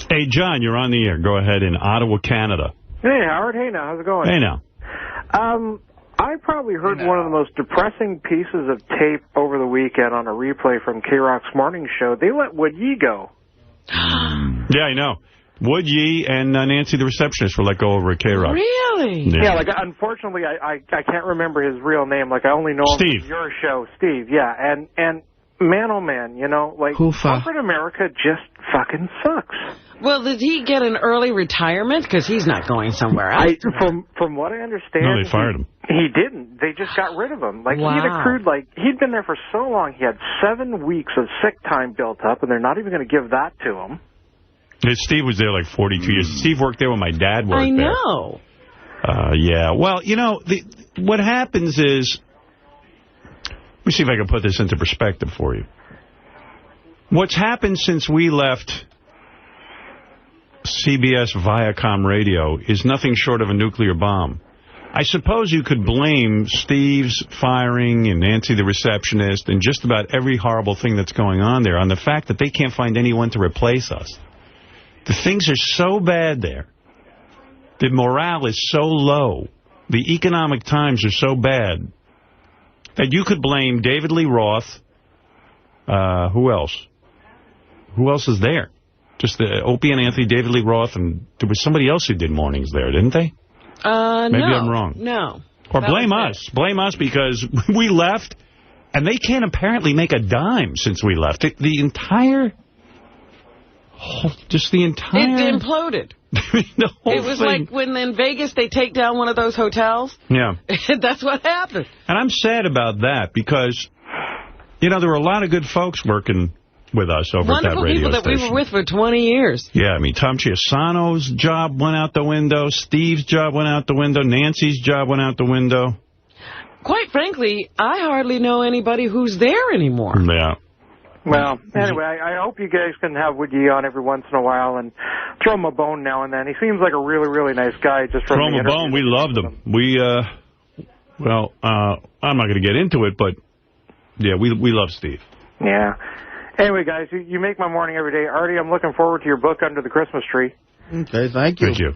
Hey, John, you're on the air. Go ahead in Ottawa, Canada. Hey, Howard. Hey, now. How's it going? Hey, now. I probably heard one of the most depressing pieces of tape over the weekend on a replay from K-Rock's morning show. They let Wood Yee go. Yeah, I know. Wood Yee and Nancy the receptionist were let go over at K-Rock. Really? Yeah, like, unfortunately, I can't remember his real name. Like, I only know him from your show. Steve, yeah. And man, oh, man, you know, like, corporate America just fucking sucks. Well, did he get an early retirement? Because he's not going somewhere else. From what I understand... No, they fired him. He didn't. They just got rid of him. Like, he'd accrued, like, he'd been there for so long, he had 7 weeks of sick time built up, and they're not even going to give that to him. Steve was there like 42 years. Steve worked there when my dad worked there. I know. Yeah. Well, you know, what happens is... Let me see if I can put this into perspective for you. What's happened since we left CBS Viacom Radio is nothing short of a nuclear bomb. I suppose you could blame Steve's firing and Nancy the receptionist and just about every horrible thing that's going on there on the fact that they can't find anyone to replace us. The things are so bad there. The morale is so low. The economic times are so bad that you could blame David Lee Roth. Who else? Who else is there? Just Opie and Anthony, David Lee Roth, and there was somebody else who did mornings there, didn't they? Maybe I'm wrong. No. Or blame us. Blame us because we left, and they can't apparently make a dime since we left. The entire... Just the entire... It imploded. The whole it was thing. like when in Vegas they take down one of those hotels. Yeah. That's what happened. And I'm sad about that because, you know, there were a lot of good folks working with us over at that radio station. Wonderful people that we were with for 20 years. Yeah, I mean, Tom Chiasano's job went out the window. Steve's job went out the window. Nancy's job went out the window. Quite frankly, I hardly know anybody who's there anymore. Yeah. Well, anyway, I hope you guys can have Wood Yee on every once in a while and throw him a bone now and then. He seems like a really, really nice guy. Just from throw him a bone. We loved him. We, well, I'm not going to get into it, but, yeah, we love Steve. Yeah. Anyway, guys, you make my morning every day. Artie, I'm looking forward to your book Under the Christmas Tree. Okay, thank you. Thank you.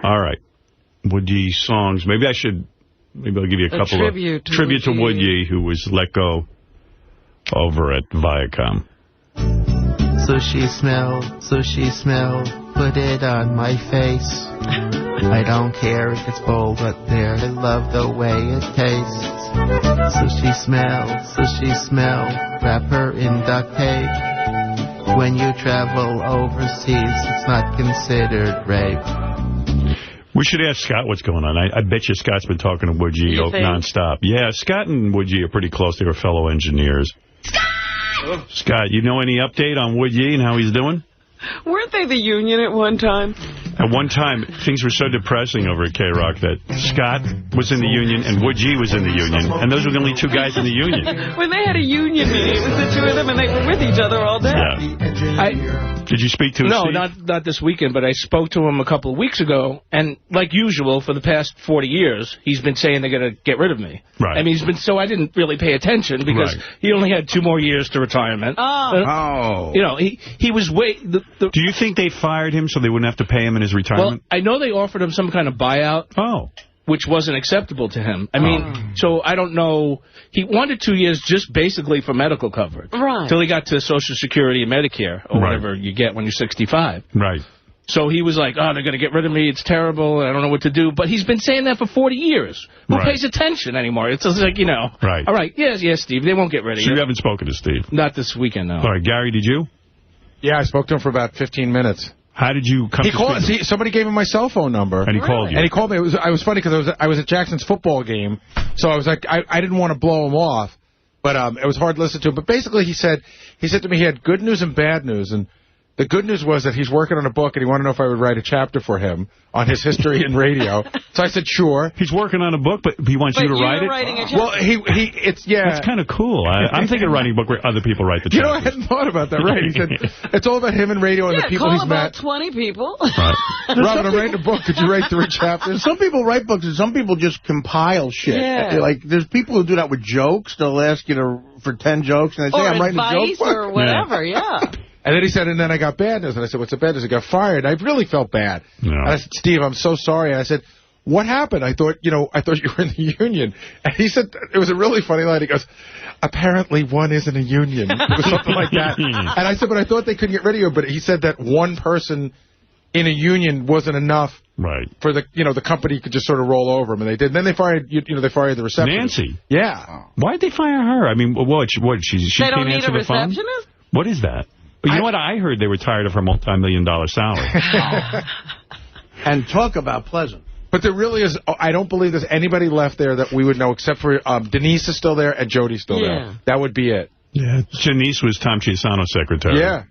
All right. Wood Yee songs. Maybe I'll give you a couple of tribute to Wood Yee, who was let go over at Viacom. Sushi smell, put it on my face. I don't care if it's bold up there, I love the way it tastes. Sushi smell, wrap her in duct tape. When you travel overseas, it's not considered rape. We should ask Scott what's going on. I bet you Scott's been talking to Wood Yee nonstop. Yeah, Scott and Wood Yee are pretty close. They were fellow engineers. Scott, you know any update on Wood Yee and how he's doing? Weren't they the union at one time? At one time, things were so depressing over at K-Rock that Scott was in the union and Wood Yee was in the union, and those were the only two guys in the union. When they had a union meeting, it was the two of them, and they were with each other all day. Yeah. Did you speak to him, No, Steve? not this weekend, but I spoke to him a couple of weeks ago, and like usual, for the past 40 years, he's been saying they're going to get rid of me. Right. I mean, I didn't really pay attention because he only had 2 more years to retirement. You know, he was Do you think they fired him so they wouldn't have to pay him in his retirement? Well, I know they offered him some kind of buyout. Which wasn't acceptable to him. I mean, so I don't know. He wanted 2 years just basically for medical coverage. Right. Till he got to Social Security and Medicare, or whatever you get when you're 65. Right. So he was like, they're going to get rid of me. It's terrible. I don't know what to do. But he's been saying that for 40 years. Who pays attention anymore? It's just like, you know. Right. All right. Yes, Steve. They won't get rid of you. So you haven't spoken to Steve? Not this weekend, no. All right. Gary, did you? Yeah, I spoke to him for about 15 minutes. How did you come to speak? Somebody gave him my cell phone number. And he called you. And he called me. I was funny because I was at Jackson's football game. So I was like, I didn't want to blow him off. But it was hard to listen to. But basically he said to me he had good news and bad news. And the good news was that he's working on a book, and he wanted to know if I would write a chapter for him on his history in radio. So I said, sure. He's working on a book, but he wants you to write it? Writing a chapter. Well, it's That's kind of cool. I'm thinking of writing a book where other people write the chapters. You know, I hadn't thought about that, right? He said, it's all about him and radio and the people he's met. call about 20 people. Right. Robin, I'm writing a book. Could you write 3 chapters? Some people write books, and some people just compile shit. Yeah. Like, there's people who do that with jokes. They'll ask you for 10 jokes, and they say, I'm writing a joke book. Or whatever, yeah. And then he said, and then I got bad news. And I said, what's the bad news? I got fired. I really felt bad. No. And I said, Steve, I'm so sorry. And I said, what happened? I thought you were in the union. And he said, it was a really funny line. He goes, apparently one isn't a union. It was something like that. And I said, but I thought they couldn't get rid of you. But he said that one person in a union wasn't enough for the the company could just sort of roll over him, and they did. And then they fired they fired the receptionist. Nancy. Yeah. Why'd they fire her? I mean, what she they can't answer the phone? What is that? But you know what? I heard they were tired of her multi-million-dollar salary. And talk about pleasant. But there really is. I don't believe there's anybody left there that we would know except for Denise is still there and Jody's still there. That would be it. Yeah. Denise was Tom Chiasano's secretary. Yeah.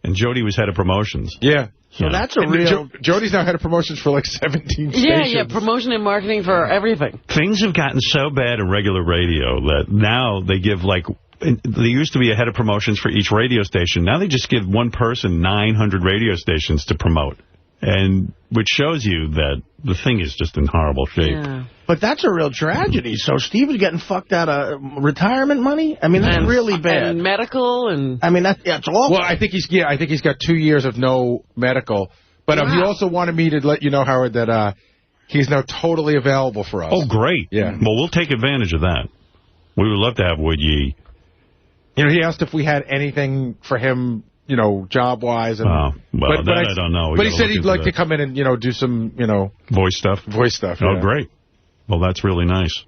And Jody was head of promotions. Yeah. So that's a real... Jody's now head of promotions for like 17 stations. Yeah, promotion and marketing for everything. Things have gotten so bad in regular radio that now they give like... There used to be a head of promotions for each radio station. Now they just give one person 900 radio stations to promote. And which shows you that the thing is just in horrible shape. Yeah. But that's a real tragedy. So Steve is getting fucked out of retirement money? I mean, that's really bad. And medical and... I mean, that's awful. Well, I think he's got 2 years of no medical. But he also wanted me to let you know, Howard, that he's now totally available for us. Oh, great. Yeah. Well, we'll take advantage of that. We would love to have Wood Yee. He asked if we had anything for him, job-wise. And, I don't know. But he said he'd like to come in and, do some, Voice stuff? Voice stuff, Oh, great. Well, that's really nice.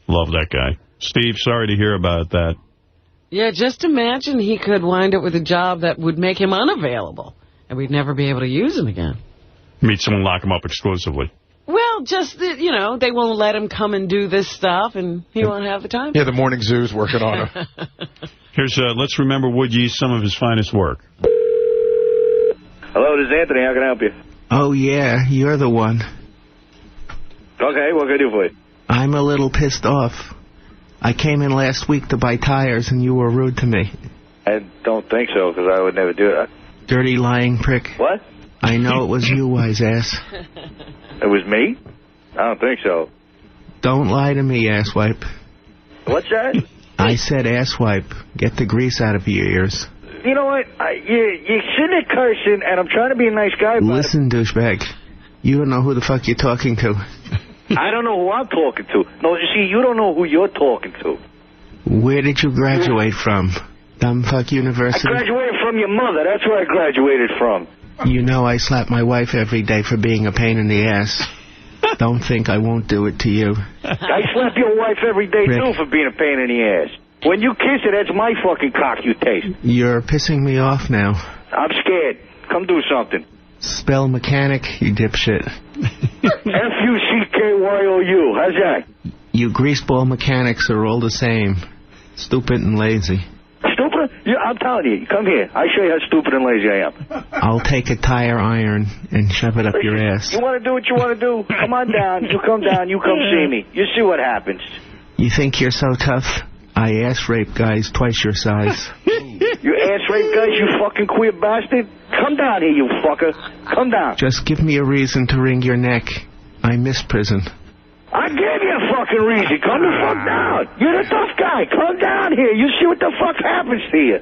Love that guy. Steve, sorry to hear about that. Yeah, just imagine he could wind up with a job that would make him unavailable, and we'd never be able to use him again. Meet someone, lock him up exclusively. Well, just, they won't let him come and do this stuff, and he won't have the time. Yeah, the morning zoo's working on him. Here's, let's remember Wood Yee, some of his finest work. Hello, this is Anthony. How can I help you? Oh, yeah, you're the one. Okay, what can I do for you? I'm a little pissed off. I came in last week to buy tires, and you were rude to me. I don't think so, because I would never do that. Dirty, lying prick. What? I know it was you, wise ass. It was me? I don't think so. Don't lie to me, asswipe. What's that? I said asswipe. Get the grease out of your ears. You know what? You shouldn't have cursing, and I'm trying to be a nice guy. Listen, douchebag. You don't know who the fuck you're talking to. I don't know who I'm talking to. No, you see, you don't know who you're talking to. Where did you graduate from? Dumbfuck University? I graduated from your mother. That's where I graduated from. You know I slap my wife every day for being a pain in the ass. Don't think I won't do it to you. I slap your wife every day, too, for being a pain in the ass. When you kiss her, that's my fucking cock you taste. You're pissing me off now. I'm scared. Come do something. Spell mechanic, you dipshit. F-U-C-K-Y-O-U. How's that? You greaseball mechanics are all the same. Stupid and lazy. Stupid? Yeah, I'm telling you. Come here. I'll show you how stupid and lazy I am. I'll take a tire iron and shove it up your ass. You want to do what you want to do? Come on down. You come down. You come see me. You see what happens. You think you're so tough? I ass rape guys twice your size. You ass rape guys, you fucking queer bastard? Come down here, you fucker. Come down. Just give me a reason to wring your neck. I miss prison. I gave you a fucking reason. Come the fuck down. You're the tough guy. Come down here. You see what the fuck happens to you.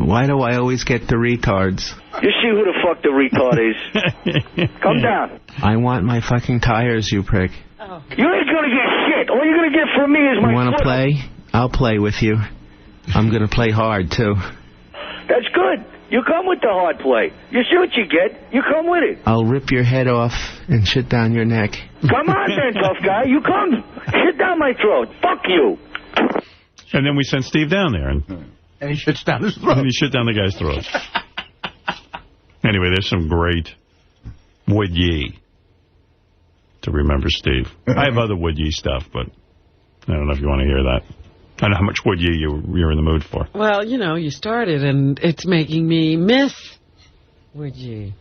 Why do I always get the retards? You see who the fuck the retard is. Come down. I want my fucking tires, you prick. Oh. You ain't gonna get shit. All you're gonna get from me is my You wanna play? I'll play with you. I'm gonna play hard, too. That's good. You come with the hard play. You see what you get. You come with it. I'll rip your head off and shit down your neck. Come on then, tough guy. You come. Shit down my throat. Fuck you. And then we sent Steve down there. And he shits down his throat. And he shit down the guy's throat. Anyway, there's some great Wood Yee to remember Steve. I have other Wood Yee stuff, but I don't know if you want to hear that. I don't know how much Wood Yee you're in the mood for. Well, you started, and it's making me miss Wood Yee.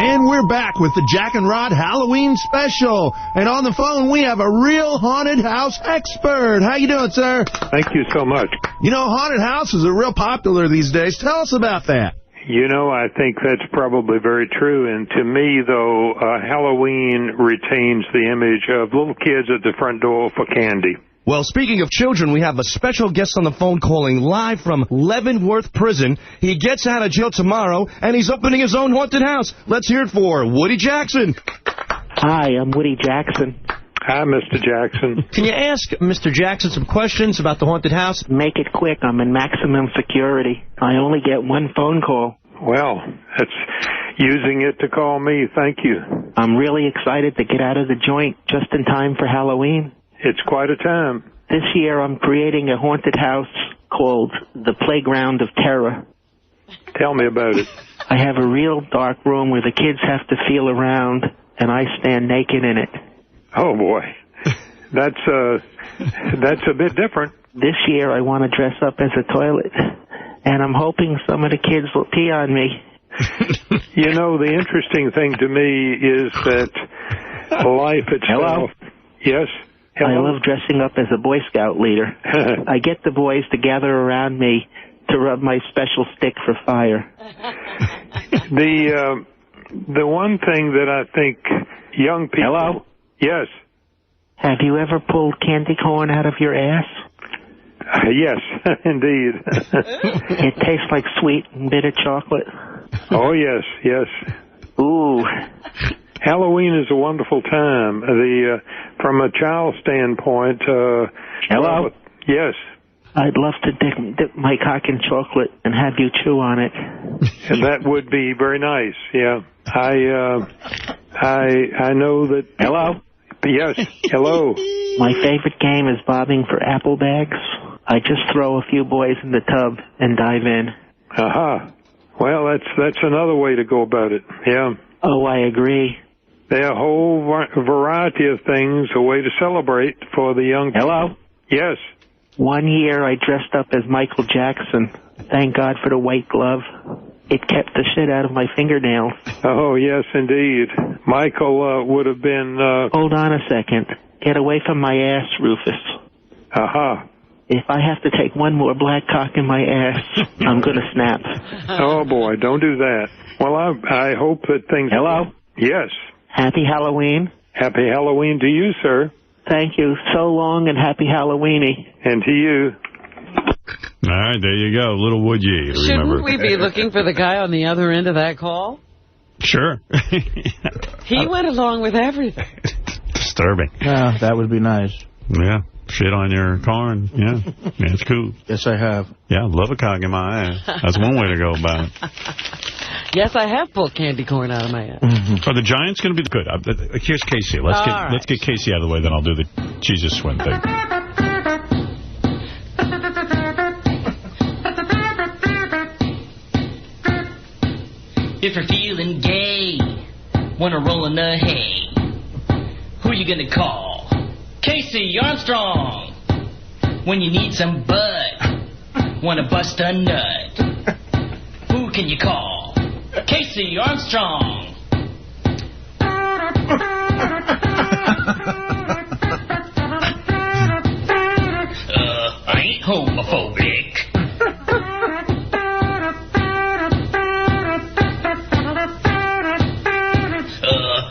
And we're back with the Jack and Rod Halloween special. And on the phone, we have a real haunted house expert. How you doing, sir? Thank you so much. Haunted houses are real popular these days. Tell us about that. I think that's probably very true. And to me, though, Halloween retains the image of little kids at the front door for candy. Well, speaking of children, we have a special guest on the phone calling live from Leavenworth Prison. He gets out of jail tomorrow, and he's opening his own haunted house. Let's hear it for Woody Jackson. Hi, I'm Woody Jackson. Hi, Mr. Jackson. Can you ask Mr. Jackson some questions about the haunted house? Make it quick. I'm in maximum security. I only get one phone call. Well, that's using it to call me. Thank you. I'm really excited to get out of the joint just in time for Halloween. It's quite a time. This year I'm creating a haunted house called The Playground of Terror. Tell me about it. I have a real dark room where the kids have to feel around, and I stand naked in it. Oh, boy. That's a bit different. This year I want to dress up as a toilet, and I'm hoping some of the kids will pee on me. You know, the interesting thing to me is that life itself... Hello? Yes? Hello? I love dressing up as a Boy Scout leader. I get the boys to gather around me to rub my special stick for fire. The one thing that I think young people... Hello? Yes. Have you ever pulled candy corn out of your ass? Yes, indeed. It tastes like sweet and bitter chocolate. Oh, yes, yes. Ooh. Halloween is a wonderful time. From a child standpoint... Hello? Yes. I'd love to dip my cock in chocolate and have you chew on it. And that would be very nice, yeah. I know that... Hello? Yes, hello. My favorite game is bobbing for apple bags. I just throw a few boys in the tub and dive in. Aha. Well, that's another way to go about it, yeah. Oh, I agree. There are a whole variety of things, a way to celebrate for the young people. Hello? Yes. One year I dressed up as Michael Jackson. Thank God for the white glove. It kept the shit out of my fingernails. Oh, yes, indeed. Michael would have been... Hold on a second. Get away from my ass, Rufus. Aha. If I have to take one more black cock in my ass, I'm going to snap. Oh, boy, don't do that. Well, I hope that things... Hello? Yes. Happy Halloween. Happy Halloween to you, sir. Thank you. So long and happy Halloweeny. And to you. All right, there you go. Little Woodgie. Shouldn't we be looking for the guy on the other end of that call? Sure. He went along with everything. Disturbing. Yeah, that would be nice. Yeah. Shit on your corn. Yeah. Yeah, it's cool. Yes, I have. Yeah, love a cock in my ass. That's one way to go about it. Yes, I have pulled candy corn out of my ass. Are the Giants going to be good? Here's Casey. Let's get Casey out of the way, then I'll do the Jesus swim thing. If you're feeling gay, wanna roll in the hay, who you gonna call? KC Armstrong. When you need some bud, wanna bust a nut, who can you call? KC Armstrong. I ain't homophobic.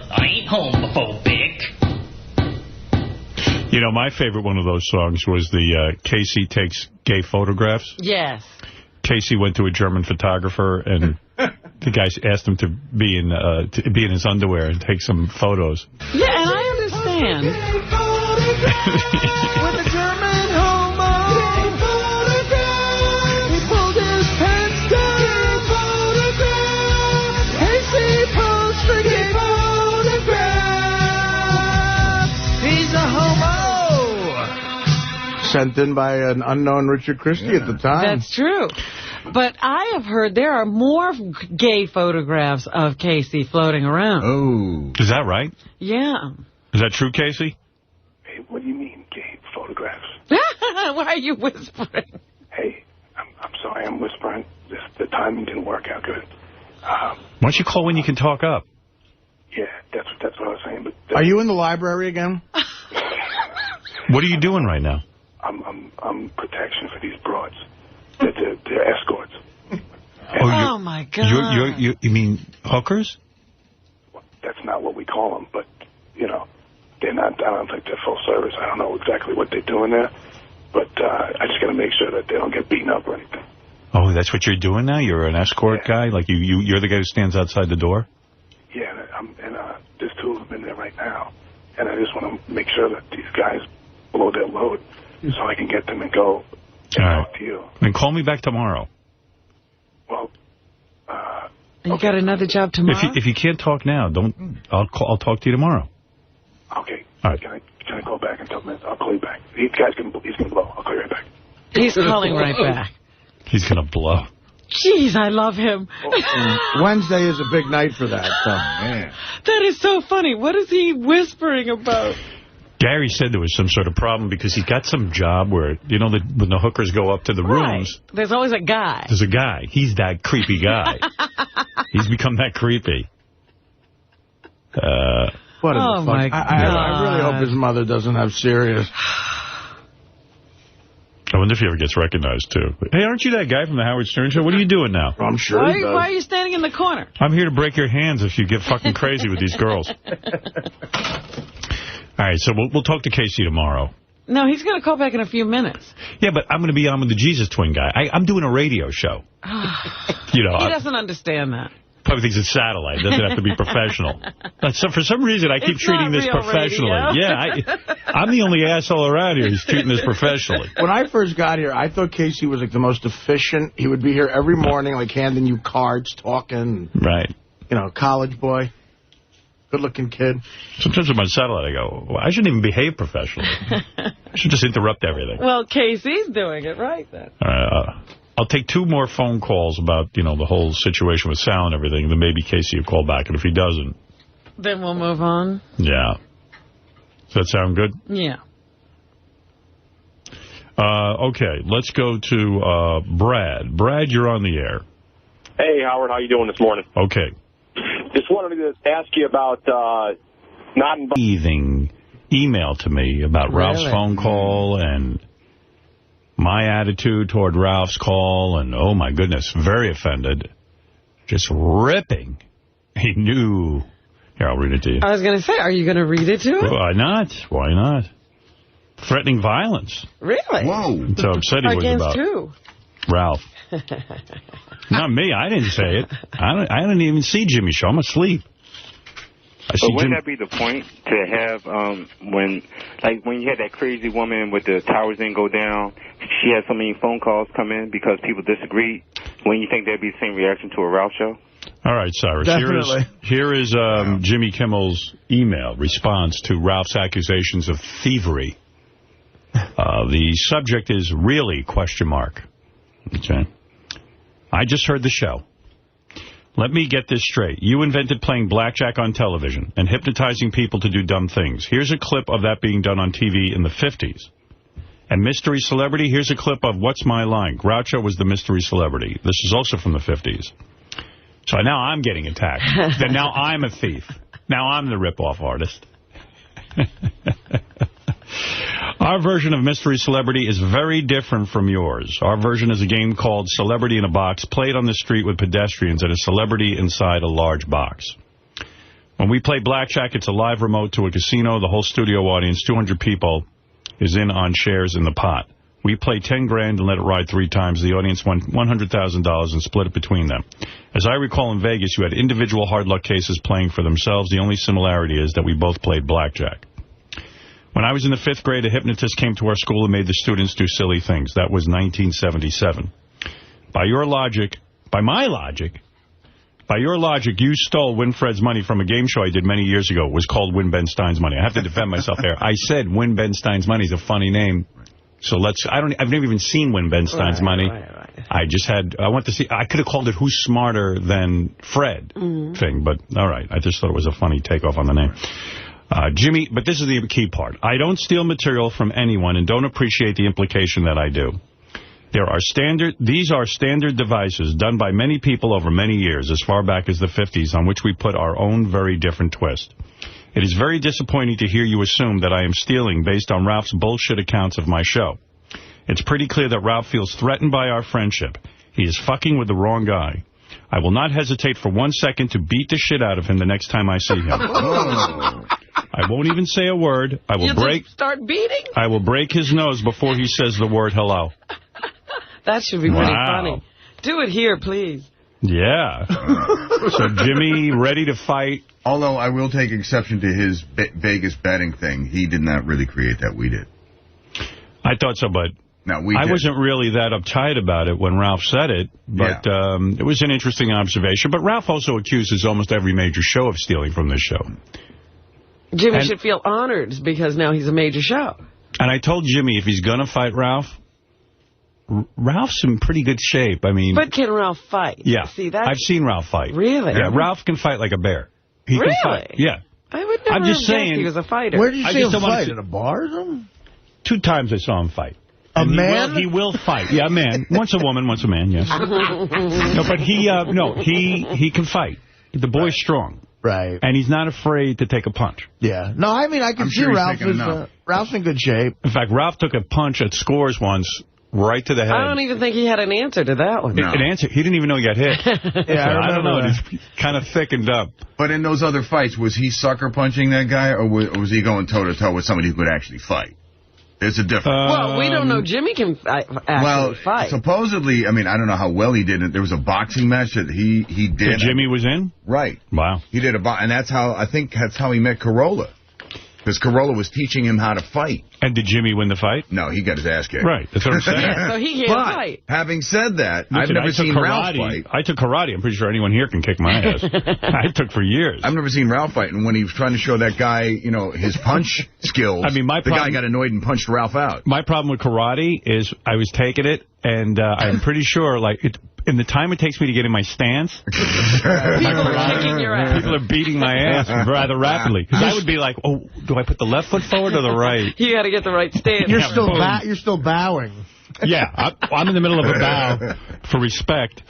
I ain't homophobic. You know, my favorite one of those songs was the Casey Takes Gay Photographs. Yes. Casey went to a German photographer, and the guy asked him to be in his underwear and take some photos. Yeah, and I understand. With a German homo, he pulled his pants down. Casey pulls for gay photograph. He's a homo. Sent in by an unknown Richard Christie at the time. That's true. But I have heard there are more gay photographs of Casey floating around. Oh. Is that right? Yeah. Is that true, Casey? Hey, what do you mean, gay photographs? Why are you whispering? Hey, I'm sorry I'm whispering. The timing didn't work out good. Why don't you call when you can talk up? Yeah, that's what I was saying. But are you in the library again? What are you doing right now? I'm protection for these broads. They're escorts. Oh, my God. You mean hookers? Well, that's not what we call them, but, you know, they're not I don't think they're full service. I don't know exactly what they're doing there, but I just got to make sure that they don't get beaten up or anything. Oh, that's what you're doing now? You're an escort guy? Like you're the guy who stands outside the door? Yeah, there's 2 of them in there right now, and I just want to make sure that these guys blow their load so I can get them and go and talk to you. Then call me back tomorrow. Well, you got another job tomorrow? If you can't talk now, I'll talk to you tomorrow. Okay. All right. Can I call back in a couple minutes? I'll call you back. He's going to blow. I'll call you right back. He's calling right back. He's going to blow. Jeez, I love him. Wednesday is a big night for that. So, man. That is so funny. What is he whispering about? Gary said there was some sort of problem because he got some job where, you know, when the hookers go up to the rooms. There's always a guy. There's a guy. He's that creepy guy. He's become that creepy. What the fuck? I really hope his mother doesn't have serious. I wonder if he ever gets recognized, too. Hey, aren't you that guy from the Howard Stern Show? What are you doing now? I'm sure he does. Why are you standing in the corner? I'm here to break your hands if you get fucking crazy with these girls. All right, so we'll talk to KC tomorrow. No, he's going to call back in a few minutes. Yeah, but I'm going to be on with the Jesus Twin guy. I'm doing a radio show. You know, he doesn't understand that. Probably thinks it's satellite. It doesn't have to be professional. So for some reason, I keep treating this professionally. Radio. Yeah, I'm the only asshole around here who's treating this professionally. When I first got here, I thought Casey was like the most efficient. He would be here every morning, like handing you cards, talking. Right. You know, college boy. Good-looking kid. Sometimes I'm on satellite, I go, well, I shouldn't even behave professionally. I should just interrupt everything. Well, Casey's doing it right then. I'll take 2 more phone calls about, you know, the whole situation with Sal and everything, and then maybe Casey will call back, and if he doesn't... Then we'll move on? Yeah. Does that sound good? Yeah. Okay, let's go to Brad. Brad, you're on the air. Hey, Howard, how you doing this morning? Okay. Just wanted to ask you about not inviting email to me about Ralph's phone call and my attitude toward Ralph's call, and oh my goodness, very offended. Just ripping. He knew. Here, I'll read it to you. I was going to say, are you going to read it to him? Why not? Why not? Threatening violence. Really? Whoa. So upset he was about. Against who? Ralph. Not me. I didn't say it. I didn't even see Jimmy Show. I'm asleep. But wouldn't that be the point to have when you had that crazy woman with the towers didn't go down, she had so many phone calls come in because people disagreed? Wouldn't you think there'd be the same reaction to a Ralph show? All right, Cyrus. Definitely. Here is Jimmy Kimmel's email response to Ralph's accusations of thievery. The subject is really ? Okay. I just heard the show. Let me get this straight. You invented playing blackjack on television and hypnotizing people to do dumb things. Here's a clip of that being done on TV in the 50s. And mystery celebrity, here's a clip of What's My Line? Groucho was the mystery celebrity. This is also from the 50s. So now I'm getting attacked. Then now I'm a thief. Now I'm the rip-off artist. Our version of Mystery Celebrity is very different from yours. Our version is a game called Celebrity in a Box, played on the street with pedestrians and a celebrity inside a large box. When we play blackjack, it's a live remote to a casino. The whole studio audience, 200 people, is in on shares in the pot. We play 10 grand and let it ride 3 times. The audience won $100,000 and split it between them. As I recall in Vegas, you had individual hard luck cases playing for themselves. The only similarity is that we both played blackjack. When I was in the 5th grade, a hypnotist came to our school and made the students do silly things. That was 1977. By my logic, you stole Winfred's money from a game show I did many years ago. It was called Win Ben Stein's Money. I have to defend myself there. I said Win Ben Stein's Money is a funny name. So I've never even seen Win Ben Stein's Money. Right. I want to see, I could have called it Who's Smarter Than Fred thing, but all right. I just thought it was a funny takeoff on the name. Jimmy, but this is the key part. I don't steal material from anyone and don't appreciate the implication that I do. These are standard devices done by many people over many years, as far back as the 50s, on which we put our own very different twist. It is very disappointing to hear you assume that I am stealing based on Ralph's bullshit accounts of my show. It's pretty clear that Ralph feels threatened by our friendship. He is fucking with the wrong guy. I will not hesitate for 1 second to beat the shit out of him the next time I see him. I won't even say a word. I will start beating? I will break his nose before he says the word hello. That should be pretty funny. Do it here, please. Yeah. So Jimmy ready to fight. Although I will take exception to his Vegas betting thing. He did not really create that. We did. I thought so, but I wasn't really that uptight about it when Ralph said it. But it was an interesting observation. But Ralph also accuses almost every major show of stealing from this show. Jimmy should feel honored because now he's a major show. And I told Jimmy if he's going to fight Ralph, Ralph's in pretty good shape. I mean, but can Ralph fight? Yeah. See, that's... I've seen Ralph fight. Really? Yeah, Ralph can fight like a bear. He can fight. Yeah. I would never have guessed he was a fighter. Where did you see him fight? At a bar or something? 2 times I saw him fight. A man? He will fight. Yeah, a man. Once a woman, once a man, yes. No, but he can fight. The boy's strong. Right. And he's not afraid to take a punch. Yeah. No, I mean, I can see Ralph's in good shape. In fact, Ralph took a punch at Scores once, right to the head. I don't even think he had an answer to that one. An answer? He didn't even know he got hit. I don't know. He's kind of thickened up. But in those other fights, was he sucker punching that guy, or was he going toe-to-toe with somebody who could actually fight? There's a difference. Well, we don't know. Jimmy can actually fight. Supposedly, I mean, I don't know how well he did it. There was a boxing match that he did. That Jimmy was in? Right. Wow. He did and that's how he met Corolla. Because Corolla was teaching him how to fight. And did Jimmy win the fight? No, he got his ass kicked. Right, that's what I'm saying. Yeah, so he can't fight. Having said that, I've never seen Ralph fight. I took karate. I'm pretty sure anyone here can kick my ass. I took for years. I've never seen Ralph fight, and when he was trying to show that guy, his punch skills, I mean, the guy got annoyed and punched Ralph out. My problem with karate is I was taking it, and I'm pretty sure, in the time it takes me to get in my stance, people are kicking your ass. People are beating my ass rather rapidly. Because I would be like, oh, do I put the left foot forward or the right? You got to get the right stance. You're still bowing. Yeah, I'm in the middle of a bow for respect.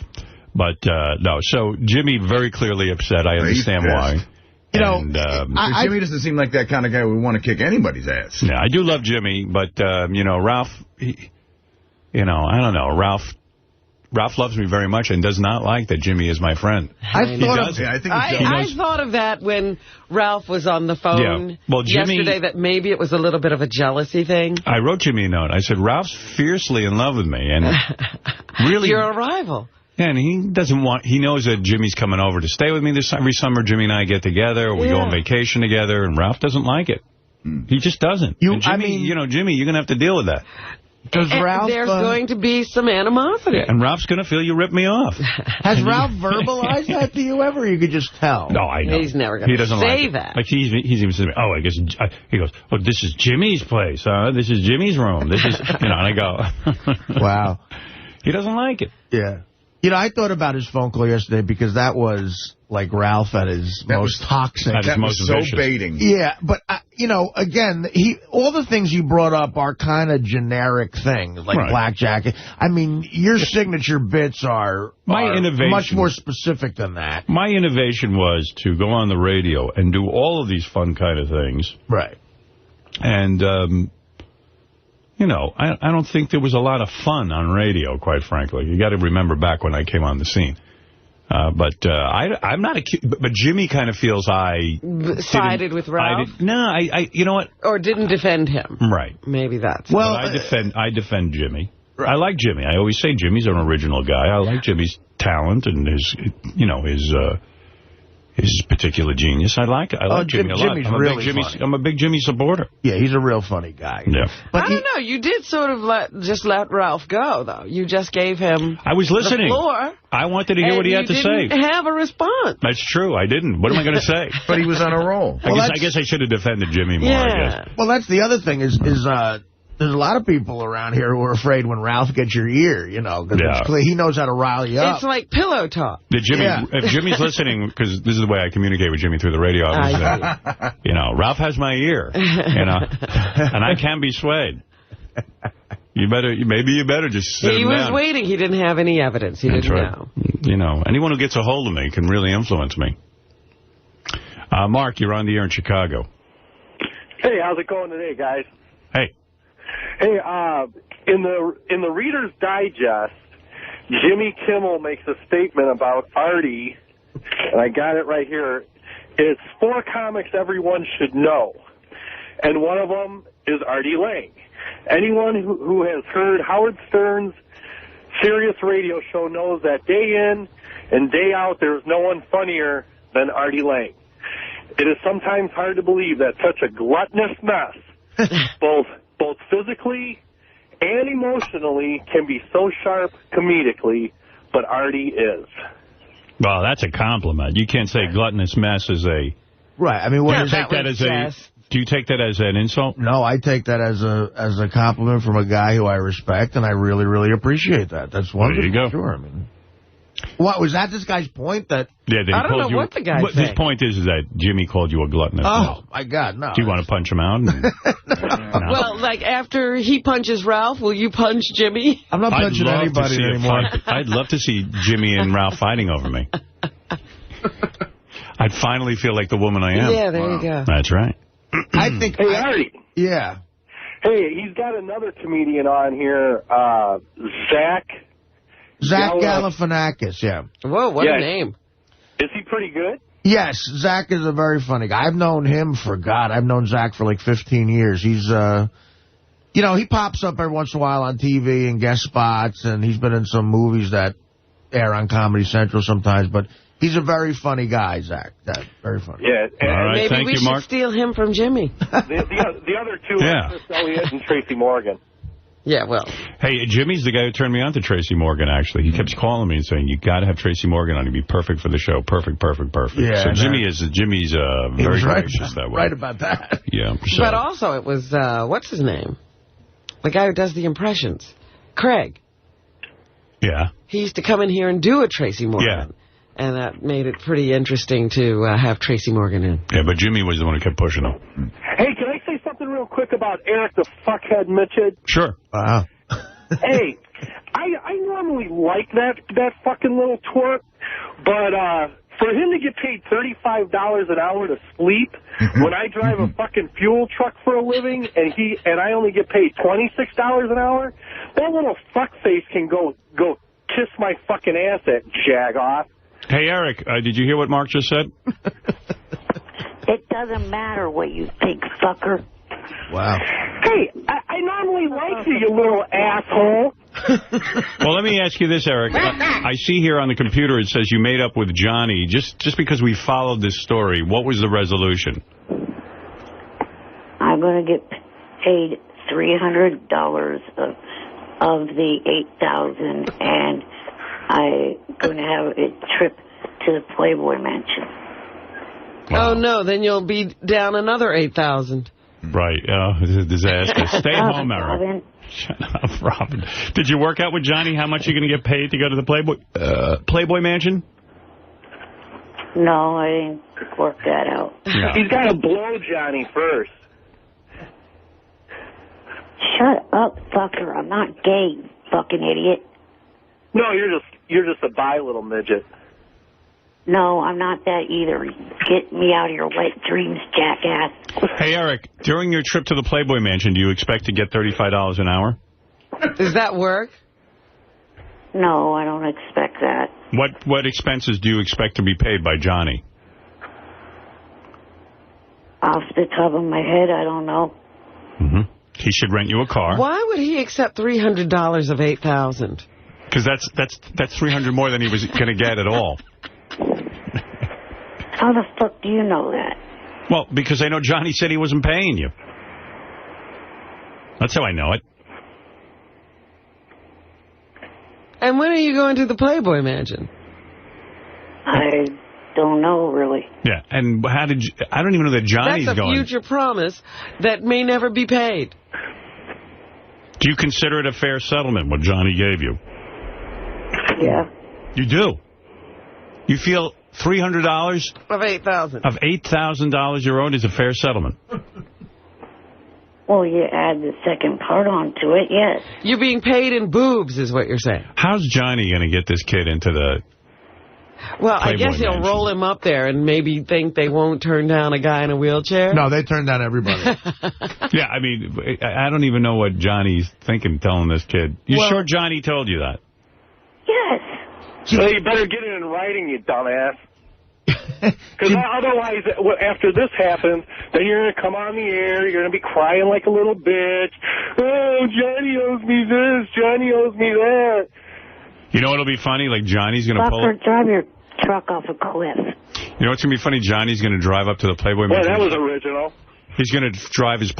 But, no, so Jimmy very clearly upset. I understand why. Jimmy doesn't seem like that kind of guy who would want to kick anybody's ass. Yeah, I do love Jimmy, but, Ralph, I don't know. Ralph loves me very much and does not like that Jimmy is my friend. I thought of that when Ralph was on the phone yesterday, that maybe it was a little bit of a jealousy thing. I wrote Jimmy a note. I said, Ralph's fiercely in love with me. And really, you're a rival. Yeah, and he knows that Jimmy's coming over to stay with me every summer. Jimmy and I get together. We go on vacation together, and Ralph doesn't like it. He just doesn't. Jimmy, you're going to have to deal with that. There's going to be some animosity. And Ralph's going to feel you rip me off. Has Ralph verbalized that to you ever, or you could just tell? No, I know. He's never going to say that. Like, he's even saying, I guess, he goes, oh, this is Jimmy's place, huh? This is Jimmy's room. This is, and I go. Wow. He doesn't like it. Yeah. I thought about his phone call yesterday because that was like Ralph at his most toxic. That was so baiting. Yeah, but, again, all the things you brought up are kind of generic things, like blackjack. I mean, your signature bits are much more specific than that. My innovation was to go on the radio and do all of these fun kind of things. Right. And, I don't think there was a lot of fun on radio, quite frankly. You got to remember back when I came on the scene. But I'm not but Jimmy kind of feels I sided with Ralph. You know what? Or didn't defend him. Right. Maybe that's. Well, I defend Jimmy. Right. I like Jimmy. I always say Jimmy's an original guy. I like Jimmy's talent and his particular genius. I like Jimmy a lot. I'm a big Jimmy supporter. Yeah, he's a real funny guy. Yeah. But I don't know. You did sort of let Ralph go, though. You just gave him I was listening. The floor. I wanted to hear what he had to say. You didn't have a response. That's true. I didn't. What am I going to say? But he was on a roll. I guess I should have defended Jimmy more, I guess. Well, that's the other thing is there's a lot of people around here who are afraid when Ralph gets your ear, because he knows how to rile you up. It's like pillow talk. If Jimmy's listening, because this is the way I communicate with Jimmy through the radio, Ralph has my ear, and I can be swayed. Maybe you better just sit him down. He was waiting. He didn't have any evidence. He didn't know. Anyone who gets a hold of me can really influence me. Mark, you're on the air in Chicago. Hey, how's it going today, guys? Hey. Hey, in the Reader's Digest, Jimmy Kimmel makes a statement about Artie, and I got it right here. It's 4 comics everyone should know, and one of them is Artie Lang. Anyone who has heard Howard Stern's Sirius radio show knows that day in and day out there is no one funnier than Artie Lang. It is sometimes hard to believe that such a gluttonous mess, both physically and emotionally, can be so sharp comedically, but Artie is. Well, that's a compliment. You can't say gluttonous mess is a... Right. I mean, what do you take that as do you take that as an insult? No, I take that as a compliment from a guy who I respect, and I really, really appreciate that. That's wonderful. There you go. Sure. I mean, what was that? This guy's point? That I don't know what the guy's saying. His point is that Jimmy called you a gluttonous. Oh my God, no! Do you want to punch him out? No. Well, like after he punches Ralph, will you punch Jimmy? I'm not punching anybody anymore. I'd love to see Jimmy and Ralph fighting over me. I'd finally feel like the woman I am. Yeah, there you go. That's right. I think. Hey, Artie. Yeah. Hey, he's got another comedian on here, Zach Galifianakis, yeah. Whoa, what a name. Is he pretty good? Yes, Zach is a very funny guy. I've known him I've known Zach for like 15 years. He's, you know, he pops up every once in a while on TV and guest spots, and he's been in some movies that air on Comedy Central sometimes, but he's a very funny guy, Zach. Very funny. Yeah. All right, maybe thank we you, Mark. should steal him from Jimmy. The other two are Chris Elliott and Tracy Morgan. Yeah, well. Hey, Jimmy's the guy who turned me on to Tracy Morgan, actually. He keeps calling me and saying, you got to have Tracy Morgan on. He'd be perfect for the show. Perfect. Yeah, so Jimmy's very gracious that way. Right about that. Yeah. So. But also it was, what's his name? The guy who does the impressions. Craig. Yeah. He used to come in here and do a Tracy Morgan. Yeah. And that made it pretty interesting to have Tracy Morgan in. Yeah, but Jimmy was the one who kept pushing him. Hey, can I say something real quick about Eric the Fuckhead Midget? Sure. Wow. Hey, I normally like that fucking little twerp, but for him to get paid $35 an hour to sleep when I drive a fucking fuel truck for a living and I only get paid $26 an hour, that little fuckface can go kiss my fucking ass at Jagoff. Hey, Eric, did you hear what Mark just said? It doesn't matter what you think, fucker. Wow. Hey, I normally like you little asshole. Well, let me ask you this, Eric. I see here on the computer it says you made up with Johnny. Just because we followed this story, what was the resolution? I'm going to get paid $300 of the $8,000, and I'm going to have a trip to the Playboy Mansion. Wow. Oh, no, then you'll be down another $8,000. Right. This is a disaster. Stay home, Eric. Robin. Shut up, Robin. Did you work out with Johnny how much you're going to get paid to go to the Playboy Mansion? No, I didn't work that out. Yeah. He's got to blow Johnny first. Shut up, fucker. I'm not gay, you fucking idiot. No, you're just a bi little midget. No, I'm not that either. Get me out of your wet dreams, jackass. Hey, Eric, during your trip to the Playboy Mansion, do you expect to get $35 an hour? Does that work? No, I don't expect that. What expenses do you expect to be paid by Johnny? Off the top of my head, I don't know. Mm-hmm. He should rent you a car. Why would he accept $300 of $8,000? Because that's $300 more than he was going to get at all. How the fuck do you know that? Well, because I know Johnny said he wasn't paying you. That's how I know it. And when are you going to the Playboy Mansion? I don't know, really. Yeah, and how did you... I don't even know that Johnny's going. That's a future promise that may never be paid. Do you consider it a fair settlement, what Johnny gave you? Yeah. You do? You feel $300 of $8,000 of $8,000 you're owed is a fair settlement? Well, you add the second part onto it, yes. You're being paid in boobs, is what you're saying. How's Johnny going to get this kid into the Well, Playboy I guess he'll Mansion? roll him up there and maybe think they won't turn down a guy in a wheelchair. No, they turn down everybody. Yeah, I mean, I don't even know what Johnny's thinking telling this kid. You sure Johnny told you that? Yes. So you better get it in writing, you dumbass. Because otherwise, after this happens, then you're going to come on the air, you're going to be crying like a little bitch. Oh, Johnny owes me this, Johnny owes me that. You know what'll be funny? Like, Johnny's going to pull... drive your truck off a cliff. You know what's going to be funny? Johnny's going to drive up to the Playboy Mansion. That was original. He's going to drive his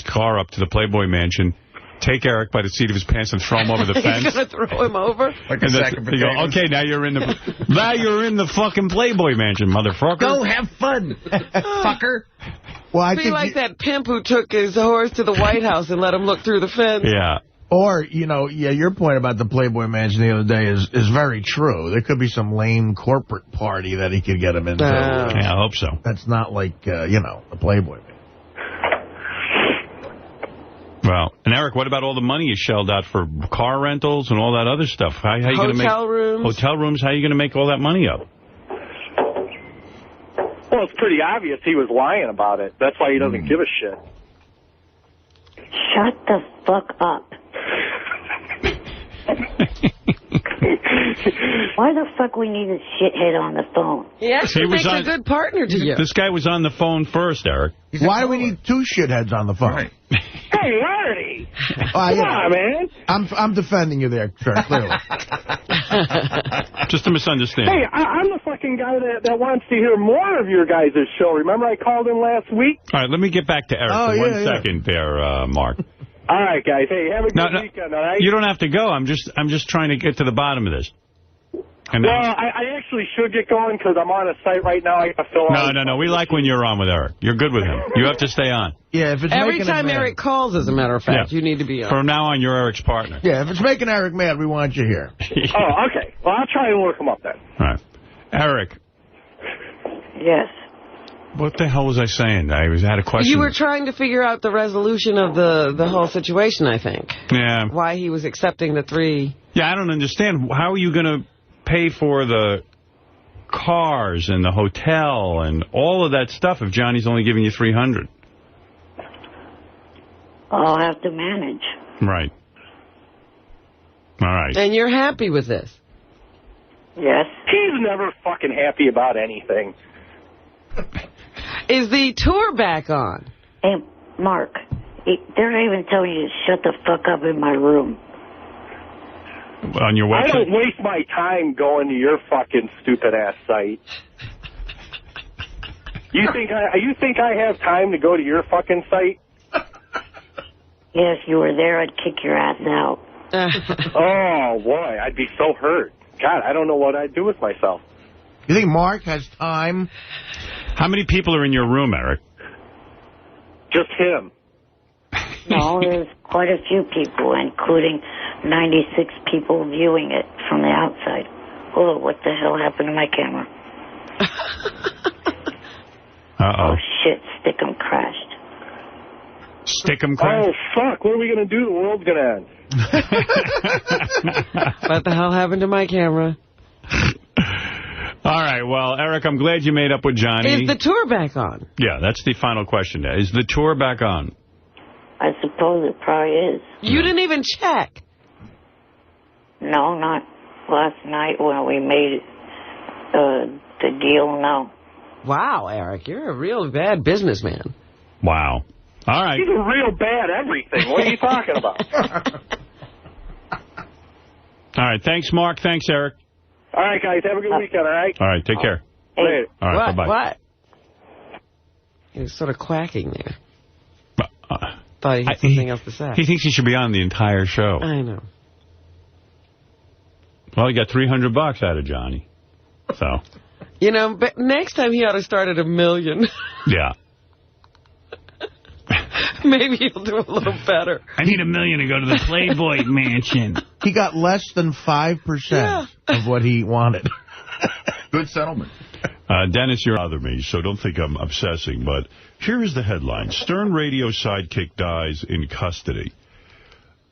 car up to the Playboy Mansion, take Eric by the seat of his pants and throw him over the fence. He's going to throw him over? Like a sack of potatoes. Go, okay, now you're in the fucking Playboy Mansion, motherfucker. Go have fun, fucker. Well, I think like that pimp who took his horse to the White House and let him look through the fence. Yeah. Or, your point about the Playboy Mansion the other day is very true. There could be some lame corporate party that he could get him into. Yeah, I hope so. That's not like, the Playboy Mansion. Well, and Eric, what about all the money you shelled out for car rentals and all that other stuff? How are you going to make hotel rooms? Hotel rooms? How are you going to make all that money up? Well, it's pretty obvious he was lying about it. That's why he doesn't give a shit. Shut the fuck up. Why the fuck we need a shithead on the phone? He actually makes a good partner to you. This guy was on the phone first, Eric. Why do we need two shitheads on the phone? Right. Hey, Artie! Come on, man. I'm defending you there, sir, clearly. Just a misunderstanding. Hey, I'm the fucking guy that wants to hear more of your guys' show. Remember I called in last week? All right, let me get back to Eric for 1 second there, Mark. All right, guys. Hey, have a good weekend, all right? You don't have to go. I'm just trying to get to the bottom of this. Well, I actually should get going because I'm on a site right now. I have to fill out. No. We like when you're on with Eric. You're good with him. You have to stay on. Yeah, if it's every time Eric calls, as a matter of fact, you need to be on. From now on, you're Eric's partner. Yeah, if it's making Eric mad, we want you here. Oh, okay. Well, I'll try and work him up then. All right. Eric. Yes. What the hell was I saying? I had a question. You were trying to figure out the resolution of the whole situation, I think. Yeah. Why he was accepting the 3. Yeah, I don't understand. How are you going to pay for the cars and the hotel and all of that stuff if Johnny's only giving you $300? I'll have to manage. Right. All right. And you're happy with this? Yes. He's never fucking happy about anything. Is the tour back on? Hey, Mark, they're not even telling you to shut the fuck up in my room. On your website? I don't waste my time going to your fucking stupid-ass site. You think I have time to go to your fucking site? Yes, you were there, I'd kick your ass out. Oh, boy, I'd be so hurt. God, I don't know what I'd do with myself. You think Mark has time? How many people are in your room, Eric? Just him. No, there's quite a few people, including 96 people viewing it from the outside. Oh, what the hell happened to my camera? Uh-oh. Oh, shit, Stickum crashed. Stickum crashed? Oh, fuck, what are we going to do? The world's going to end. What the hell happened to my camera? All right, well, Eric, I'm glad you made up with Johnny. Is the tour back on? Yeah, that's the final question. Is the tour back on? I suppose it probably is. You didn't even check? No, not last night when we made the deal, no. Wow, Eric, you're a real bad businessman. Wow. All right. He's a real bad everything. What are you talking about? All right, thanks, Mark. Thanks, Eric. All right, guys, have a good weekend, all right? All right, take care. Later. All right, bye-bye. What? He was sort of quacking there. Thought he had something else to say. He thinks he should be on the entire show. I know. Well, he got $300 out of Johnny. So. You know, but next time he ought to start at $1 million. Yeah. Maybe he'll do a little better. I need $1 million to go to the Playboy Mansion. He got less than 5% of what he wanted. Good settlement. Dennis, you're bothering me, so don't think I'm obsessing, but here is the headline. Stern radio sidekick dies in custody.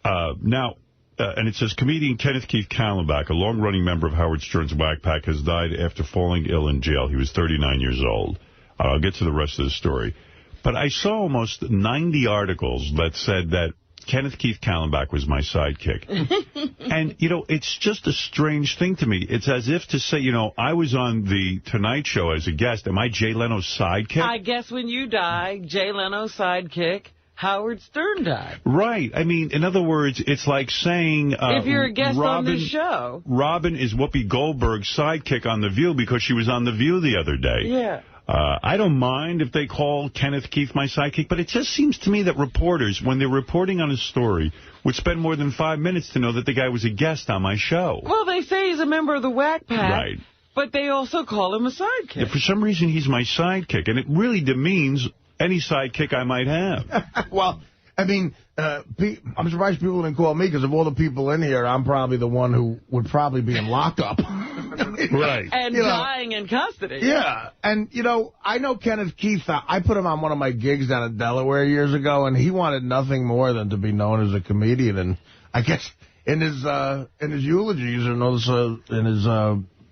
And it says, comedian Kenneth Keith Kallenbach, a long-running member of Howard Stern's Wack Pack, has died after falling ill in jail. He was 39 years old. I'll get to the rest of the story. But I saw almost 90 articles that said that Kenneth Keith Kallenbach was my sidekick. And, you know, it's just a strange thing to me. It's as if to say, you know, I was on The Tonight Show as a guest. Am I Jay Leno's sidekick? I guess when you die, Jay Leno's sidekick, Howard Stern died. Right. I mean, in other words, it's like saying... if you're a guest on this show... Robin is Whoopi Goldberg's sidekick on The View because she was on The View the other day. Yeah. I don't mind if they call Kenneth Keith my sidekick, but it just seems to me that reporters, when they're reporting on a story, would spend more than 5 minutes to know that the guy was a guest on my show. Well, they say he's a member of the Wack Pack. Right. But they also call him a sidekick. Yeah, for some reason, he's my sidekick, and it really demeans any sidekick I might have. Well, I mean, I'm surprised people didn't call me, because of all the people in here, I'm probably the one who would probably be in lockup. Right. And dying in custody. Yeah. And, you know, I know Kenneth Keith. I put him on one of my gigs down in Delaware years ago, and he wanted nothing more than to be known as a comedian. And I guess in his eulogies and in his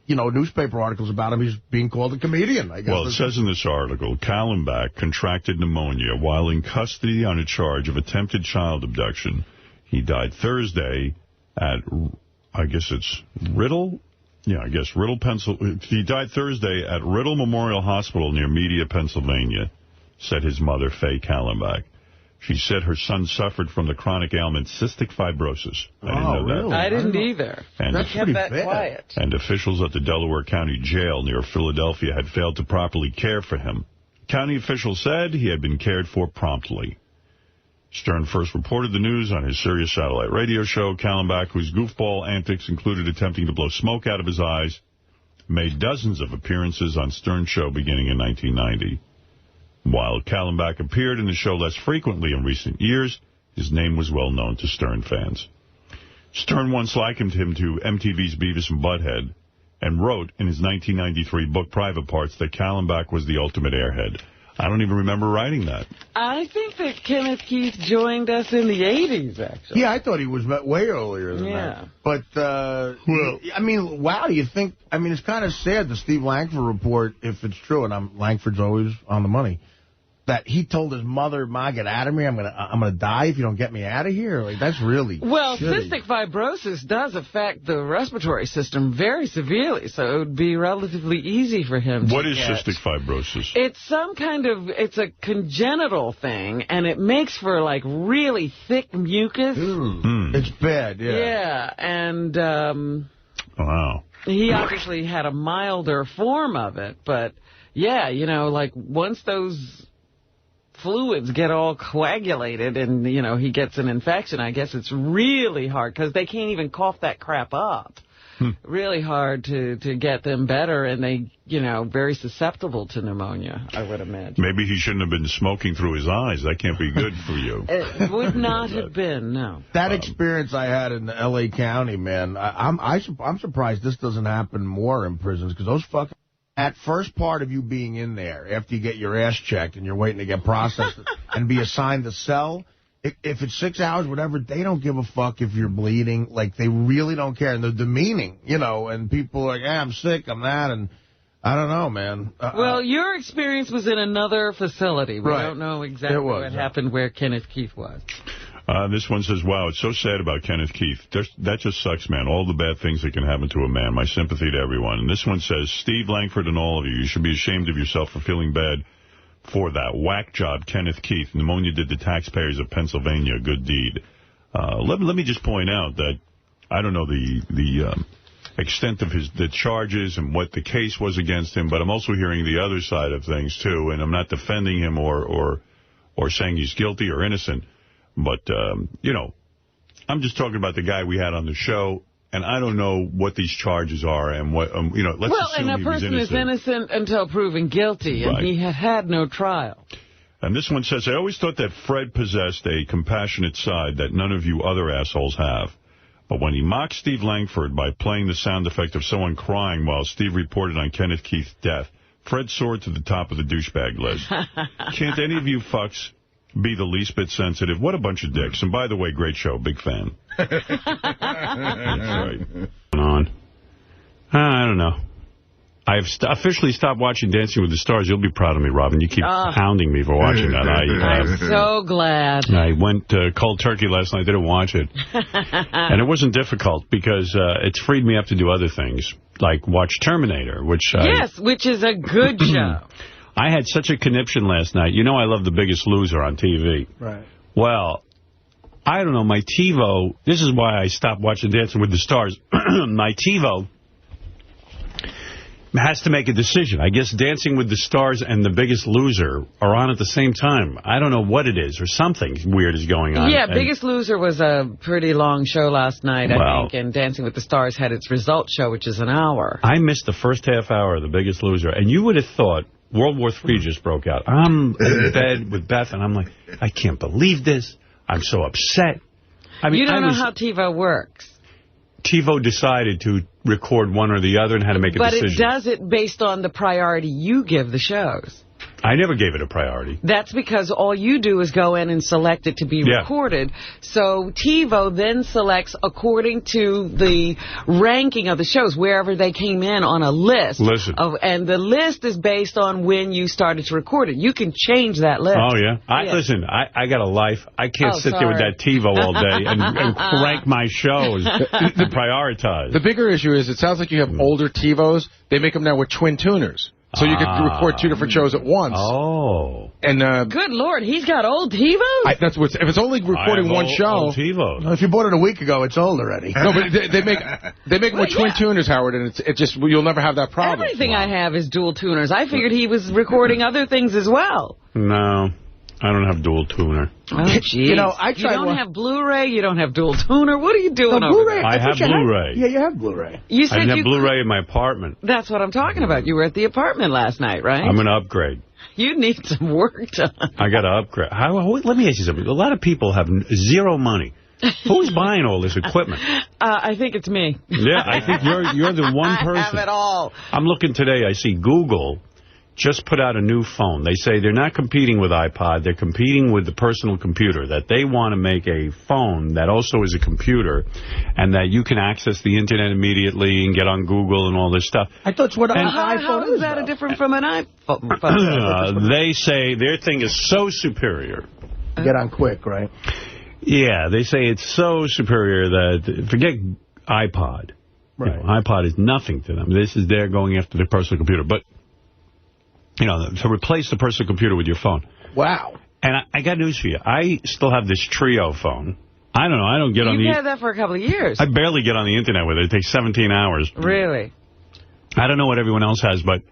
you know, newspaper articles about him, he's being called a comedian, I guess. Well, it says in this article, Kallenbach contracted pneumonia while in custody on a charge of attempted child abduction. He died Thursday at, I guess it's Riddle? Yeah, I guess Riddle, Pennsylvania. He died Thursday at Riddle Memorial Hospital near Media, Pennsylvania, said his mother, Faye Kallenbach. She said her son suffered from the chronic ailment cystic fibrosis. I didn't know that. Really? I didn't either. And I kept that quiet. And officials at the Delaware County Jail near Philadelphia had failed to properly care for him. County officials said he had been cared for promptly. Stern first reported the news on his Sirius satellite radio show. Kallenbach, whose goofball antics included attempting to blow smoke out of his eyes, made dozens of appearances on Stern's show beginning in 1990. While Kallenbach appeared in the show less frequently in recent years, his name was well known to Stern fans. Stern once likened him to MTV's Beavis and Butthead and wrote in his 1993 book Private Parts that Kallenbach was the ultimate airhead. I don't even remember writing that. I think that Kenneth Keith joined us in the 80s, actually. Yeah, I thought he was way earlier than that. But, well, I mean, wow, you think, I mean, it's kind of sad, the Steve Langford report, if it's true, and Langford's always on the money, that he told his mother, Ma, get out of me. I'm gonna die if you don't get me out of here. Like, that's really well, shitty. Cystic fibrosis does affect the respiratory system very severely, so it would be relatively easy for him to What is get. cystic fibrosis? It's some kind of, it's a congenital thing, and it makes for, like, really thick mucus. It's bad, yeah. Yeah, and wow. He obviously had a milder form of it, but, yeah, you know, like, once those fluids get all coagulated and, you know, he gets an infection, I guess it's really hard because they can't even cough that crap up. Really hard to get them better, and they, you know, very susceptible to pneumonia, I would imagine. Maybe he shouldn't have been smoking through his eyes. That can't be good for you. It would not have been, no. That experience I had in the L.A. County, man, I'm surprised this doesn't happen more in prisons, because those fucking... That first part of you being in there, after you get your ass checked and you're waiting to get processed and be assigned the cell, if it's 6 hours, whatever, they don't give a fuck if you're bleeding. Like, they really don't care. And they're demeaning, you know, and people are like, hey, I'm sick, I'm that, and I don't know, man. Well, your experience was in another facility. We don't know exactly what happened where Kenneth Keith was. This one says, wow, it's so sad about Kenneth Keith. That just sucks, man. All the bad things that can happen to a man. My sympathy to everyone. And this one says, Steve Langford and all of you should be ashamed of yourself for feeling bad for that whack job, Kenneth Keith. Pneumonia did the taxpayers of Pennsylvania a good deed. Let me just point out that I don't know the extent of the charges and what the case was against him, but I'm also hearing the other side of things, too, and I'm not defending him or saying he's guilty or innocent. But, you know, I'm just talking about the guy we had on the show, and I don't know what these charges are and what, you know, let's assume he was innocent. Well, and a person is innocent until proven guilty, and he had no trial. And this one says, I always thought that Fred possessed a compassionate side that none of you other assholes have. But when he mocked Steve Langford by playing the sound effect of someone crying while Steve reported on Kenneth Keith's death, Fred soared to the top of the douchebag list. Can't any of you fucks be the least bit sensitive? What a bunch of dicks. And by the way, great show. Big fan. That's right. I don't know. I've officially stopped watching Dancing with the Stars. You'll be proud of me, Robin. You keep hounding me for watching that. I'm so glad. I went cold turkey last night. Didn't watch it. And it wasn't difficult because it's freed me up to do other things, like watch Terminator, which which is a good show. I had such a conniption last night. You know I love The Biggest Loser on TV. Right. Well, I don't know. My TiVo, this is why I stopped watching Dancing with the Stars. My TiVo has to make a decision. I guess Dancing with the Stars and The Biggest Loser are on at the same time. I don't know what it is, or something weird is going on. Yeah, Biggest Loser was a pretty long show last night, I think, and Dancing with the Stars had its result show, which is an hour. I missed the first half hour of The Biggest Loser, and you would have thought World War III just broke out. I'm in bed with Beth, and I'm like, I can't believe this. I'm so upset. I mean, you don't know how TiVo works. TiVo decided to record one or the other and had to make a decision. But it does it based on the priority you give the shows. I never gave it a priority. That's because all you do is go in and select it to be recorded. So TiVo then selects according to the ranking of the shows, wherever they came in on a list. And the list is based on when you started to record it. You can change that list. Oh, yeah? Listen, I got a life. I can't sit there with that TiVo all day and rank my shows to prioritize. The bigger issue is it sounds like you have older TiVos. They make them now with twin tuners. So you could record two different shows at once. Oh. And good Lord, he's got old TiVos? That's what's, if it's only recording one show. TiVos. Well, if you bought it a week ago, it's old already. No, but they make them with twin tuners, Howard, and it just you'll never have that problem. Everything I have is dual tuners. I figured he was recording other things as well. No. I don't have dual tuner. Oh, jeez. You know, you don't have Blu-ray, you don't have dual tuner. What are you doing over there? I have Blu-ray. Yeah, you have Blu-ray. You said I have Blu-ray in my apartment. That's what I'm talking about. You were at the apartment last night, right? I'm going to upgrade. You need some work done. I got to upgrade. Let me ask you something. A lot of people have zero money. Who's buying all this equipment? I think it's me. Yeah, I think you're the one person. I have it all. I'm looking today. I see Google just put out a new phone. They say they're not competing with iPod. They're competing with the personal computer, that they want to make a phone that also is a computer and that you can access the Internet immediately and get on Google and all this stuff. I thought it's what an iPhone is. How is that different from an iPhone? They say their thing is so superior. Get on quick, right? Yeah, they say it's so superior that, forget iPod. Right. You know, iPod is nothing to them. This is they're going after the personal computer. But you know, to replace the personal computer with your phone. Wow. And I got news for you. I still have this Trio phone. I don't know. I don't get on the... You've had that for a couple of years. I barely get on the Internet with it. It takes 17 hours. Really? I don't know what everyone else has, but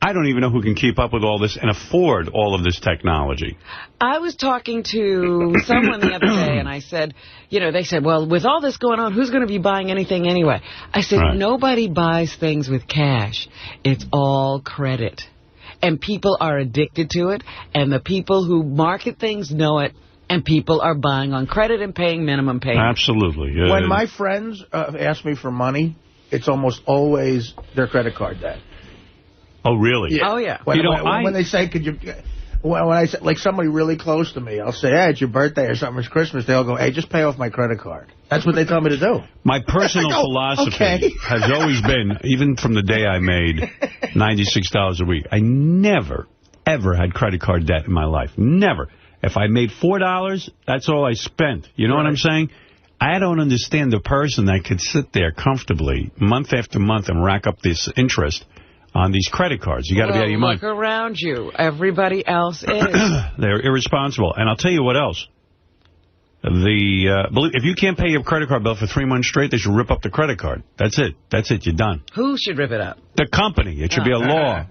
I don't even know who can keep up with all this and afford all of this technology. I was talking to someone the other day, and I said, you know, they said, well, with all this going on, who's going to be buying anything anyway? I said, nobody buys things with cash. It's all credit. And people are addicted to it, and the people who market things know it, and people are buying on credit and paying minimum payments. Absolutely. When my friends ask me for money, it's almost always their credit card debt. Oh, really? Yeah. Oh, yeah. When they say, could you... When I say, like, somebody really close to me, I'll say, hey, it's your birthday or something, it's Christmas. They'll go, hey, just pay off my credit card. That's what they tell me to do. My personal philosophy has always been, even from the day I made $96 a week, I never, ever had credit card debt in my life. Never. If I made $4, that's all I spent. You know what I'm saying? I don't understand the person that could sit there comfortably month after month and rack up this interest on these credit cards. You got to be out of your mind. Look around you. Everybody else is. They're irresponsible. And I'll tell you what else. If you can't pay your credit card bill for 3 months straight, they should rip up the credit card. That's it. That's it. You're done. Who should rip it up? The company. It should be a law.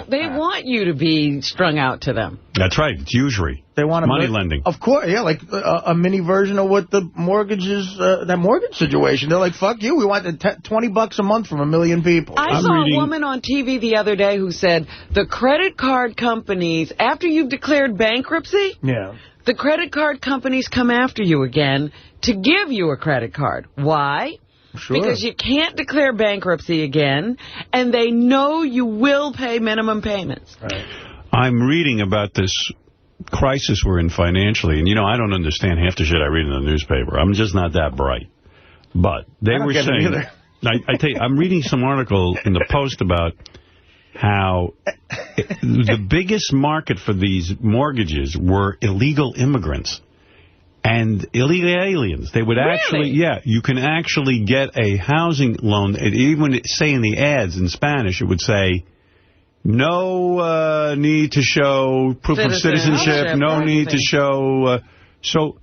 They want you to be strung out to them. That's right. It's usury. They want money lending. Of course, yeah, like a mini version of what the mortgages, that mortgage situation. They're like, fuck you. We want $20 a month from 1 million people. I saw a woman on TV the other day who said the credit card companies, after you've declared bankruptcy, the credit card companies come after you again to give you a credit card. Why? Sure. Because you can't declare bankruptcy again, and they know you will pay minimum payments. Right. I'm reading about this crisis we're in financially, and, you know, I don't understand half the shit I read in the newspaper. I'm just not that bright. But they were saying I tell you, I'm reading some article in the Post about how the biggest market for these mortgages were illegal immigrants and illegal aliens. They would actually, you can actually get a housing loan. Even say in the ads in Spanish, it would say, no need to show proof of citizenship, no need to show... so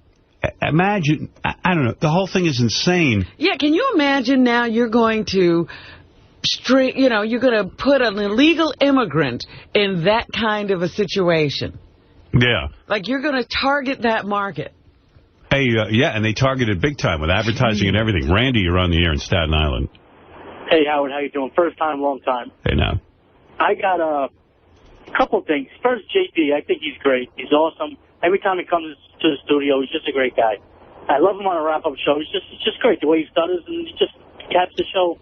imagine, I don't know, the whole thing is insane. Yeah, can you imagine now you're going to... you're going to put an illegal immigrant in that kind of a situation. Yeah. Like, you're going to target that market. Hey, and they targeted big time with advertising and everything. Randy, you're on the air in Staten Island. Hey, Howard, how you doing? First time, long time. Hey, now. I got a couple things. First, JD, I think he's great. He's awesome. Every time he comes to the studio, he's just a great guy. I love him on a wrap-up show. It's just great, the way he stutters, and he just caps the show.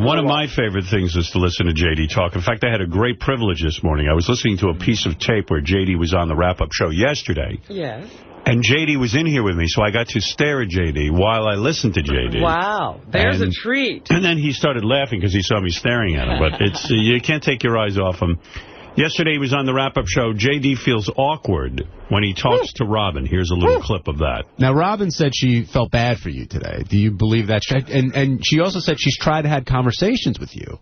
One of my favorite things is to listen to J.D. talk. In fact, I had a great privilege this morning. I was listening to a piece of tape where J.D. was on the wrap-up show yesterday. Yes. And J.D. was in here with me, so I got to stare at J.D. while I listened to J.D. Wow, there's a treat. And then he started laughing because he saw me staring at him. But it's you can't take your eyes off him. Yesterday he was on the wrap-up show. J.D. feels awkward when he talks to Robin. Here's a little clip of that. Now, Robin said she felt bad for you today. Do you believe that? And she also said she's tried to have conversations with you.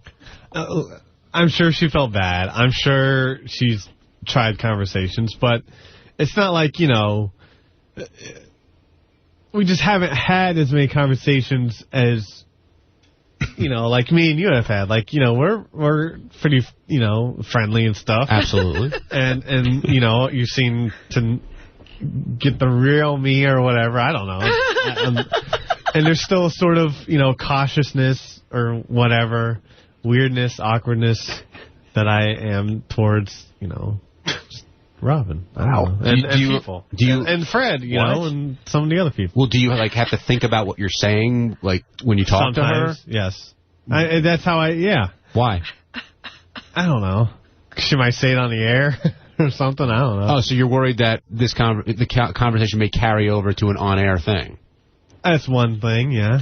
I'm sure she felt bad. I'm sure she's tried conversations. But it's not like, we just haven't had as many conversations as, like me and you have had. Like, we're pretty, friendly and stuff. Absolutely. and you seem to get the real me or whatever. I don't know. And there's still sort of, cautiousness or whatever, weirdness, awkwardness that I am towards, Robin. Wow. And people. And Fred, and some of the other people. Well, do you have to think about what you're saying, like, when you talk Sometimes, to her? Yes. That's how Why? I don't know. Should I say it on the air or something? I don't know. Oh, so you're worried that the conversation may carry over to an on-air thing? That's one thing, yeah.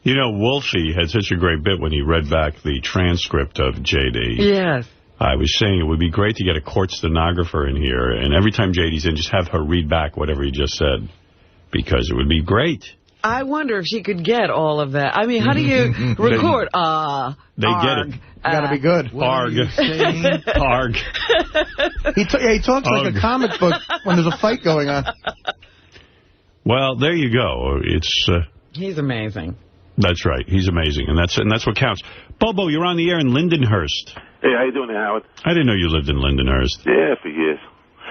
Wolfie had such a great bit when he read back the transcript of J.D. Yes. I was saying it would be great to get a court stenographer in here, and every time J.D.'s in, just have her read back whatever he just said, because it would be great. I wonder if she could get all of that. I mean, how do you record? They get it. Got to be good. Arg. Arg. He talks like a comic book when there's a fight going on. Well, there you go. He's amazing. That's right. He's amazing, and that's what counts. Bobo, you're on the air in Lindenhurst. Hey, how you doing there, Howard? I didn't know you lived in Lindenhurst. Yeah, for years.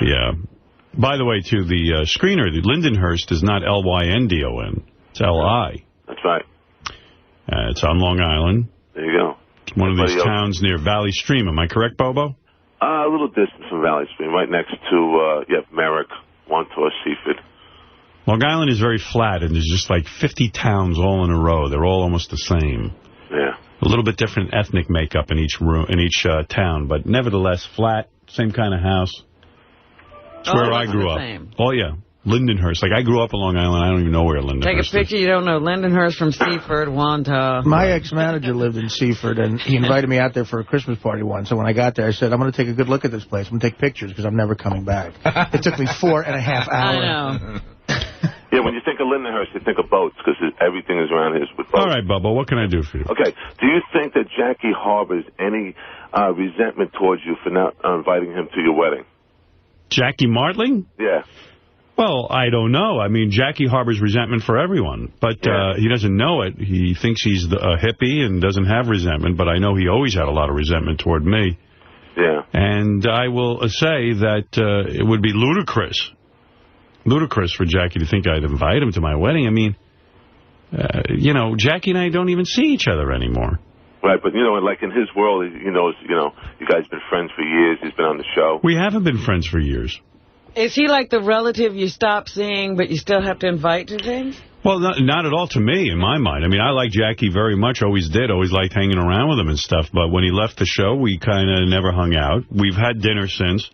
Yeah. By the way, to the screener, Lindenhurst is not L-Y-N-D-O-N. It's L-I. That's right. It's on Long Island. There you go. It's one of these towns near Valley Stream. Am I correct, Bobo? A little distance from Valley Stream, right next to, Merrick, Wantor, Seaford. Long Island is very flat, and there's just like 50 towns all in a row. They're all almost the same. Yeah. A little bit different ethnic makeup in each town, but nevertheless flat, same kind of house. It's where I grew up. Oh, yeah. Lindenhurst. Like, I grew up along Island. I don't even know where Lindenhurst is. Take a picture. You don't know Lindenhurst from Seaford, Wanta. My ex-manager lived in Seaford, and he invited me out there for a Christmas party once. So when I got there, I said, I'm going to take a good look at this place. I'm going to take pictures because I'm never coming back. It took me 4.5 hours. I know. Yeah, when you think of Lindenhurst, you think of boats, because everything is around here with boats. All right, Bubba, what can I do for you? Okay, do you think that Jackie harbors any resentment towards you for not inviting him to your wedding? Jackie Martling? Yeah. Well, I don't know. I mean, Jackie harbors resentment for everyone, but he doesn't know it. He thinks he's a hippie and doesn't have resentment, but I know he always had a lot of resentment toward me. Yeah. And I will say that it would be ludicrous for Jackie to think I'd invite him to my wedding. I mean, Jackie and I don't even see each other anymore. Right, but, like in his world, he knows, you guys have been friends for years. He's been on the show. We haven't been friends for years. Is he like the relative you stop seeing, but you still have to invite to things? Well, not at all to me, in my mind. I mean, I like Jackie very much, always did, always liked hanging around with him and stuff. But when he left the show, we kind of never hung out. We've had dinner since.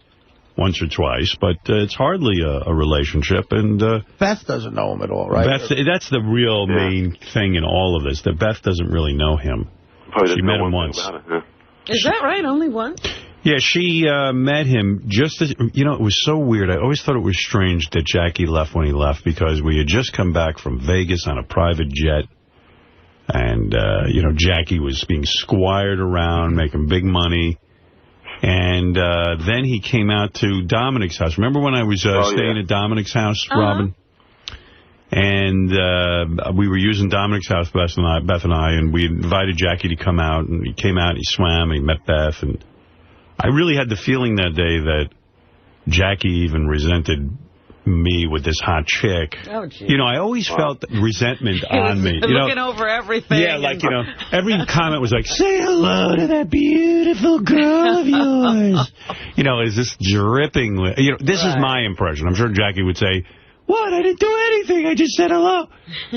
once or twice, but it's hardly a relationship. And Beth doesn't know him at all, right? That's the real main thing in all of this, that Beth doesn't really know him. She met him once. Is that right? Only once? Yeah, she met him just as, it was so weird. I always thought it was strange that Jackie left when he left, because we had just come back from Vegas on a private jet. And, Jackie was being squired around, making big money. And then he came out to Dominic's house. Remember when I was staying at Dominic's house, Robin? And we were using Dominic's house, Beth and I, and we invited Jackie to come out. And he came out, and he swam, and he met Beth. And I really had the feeling that day that Jackie even resented me with this hot chick. Oh, geez. I always felt resentment on me. Looking over everything. Yeah, like, every comment was like, say hello to that beautiful girl of yours. Is this dripping with, this is my impression. I'm sure Jackie would say, what? I didn't do anything. I just said hello.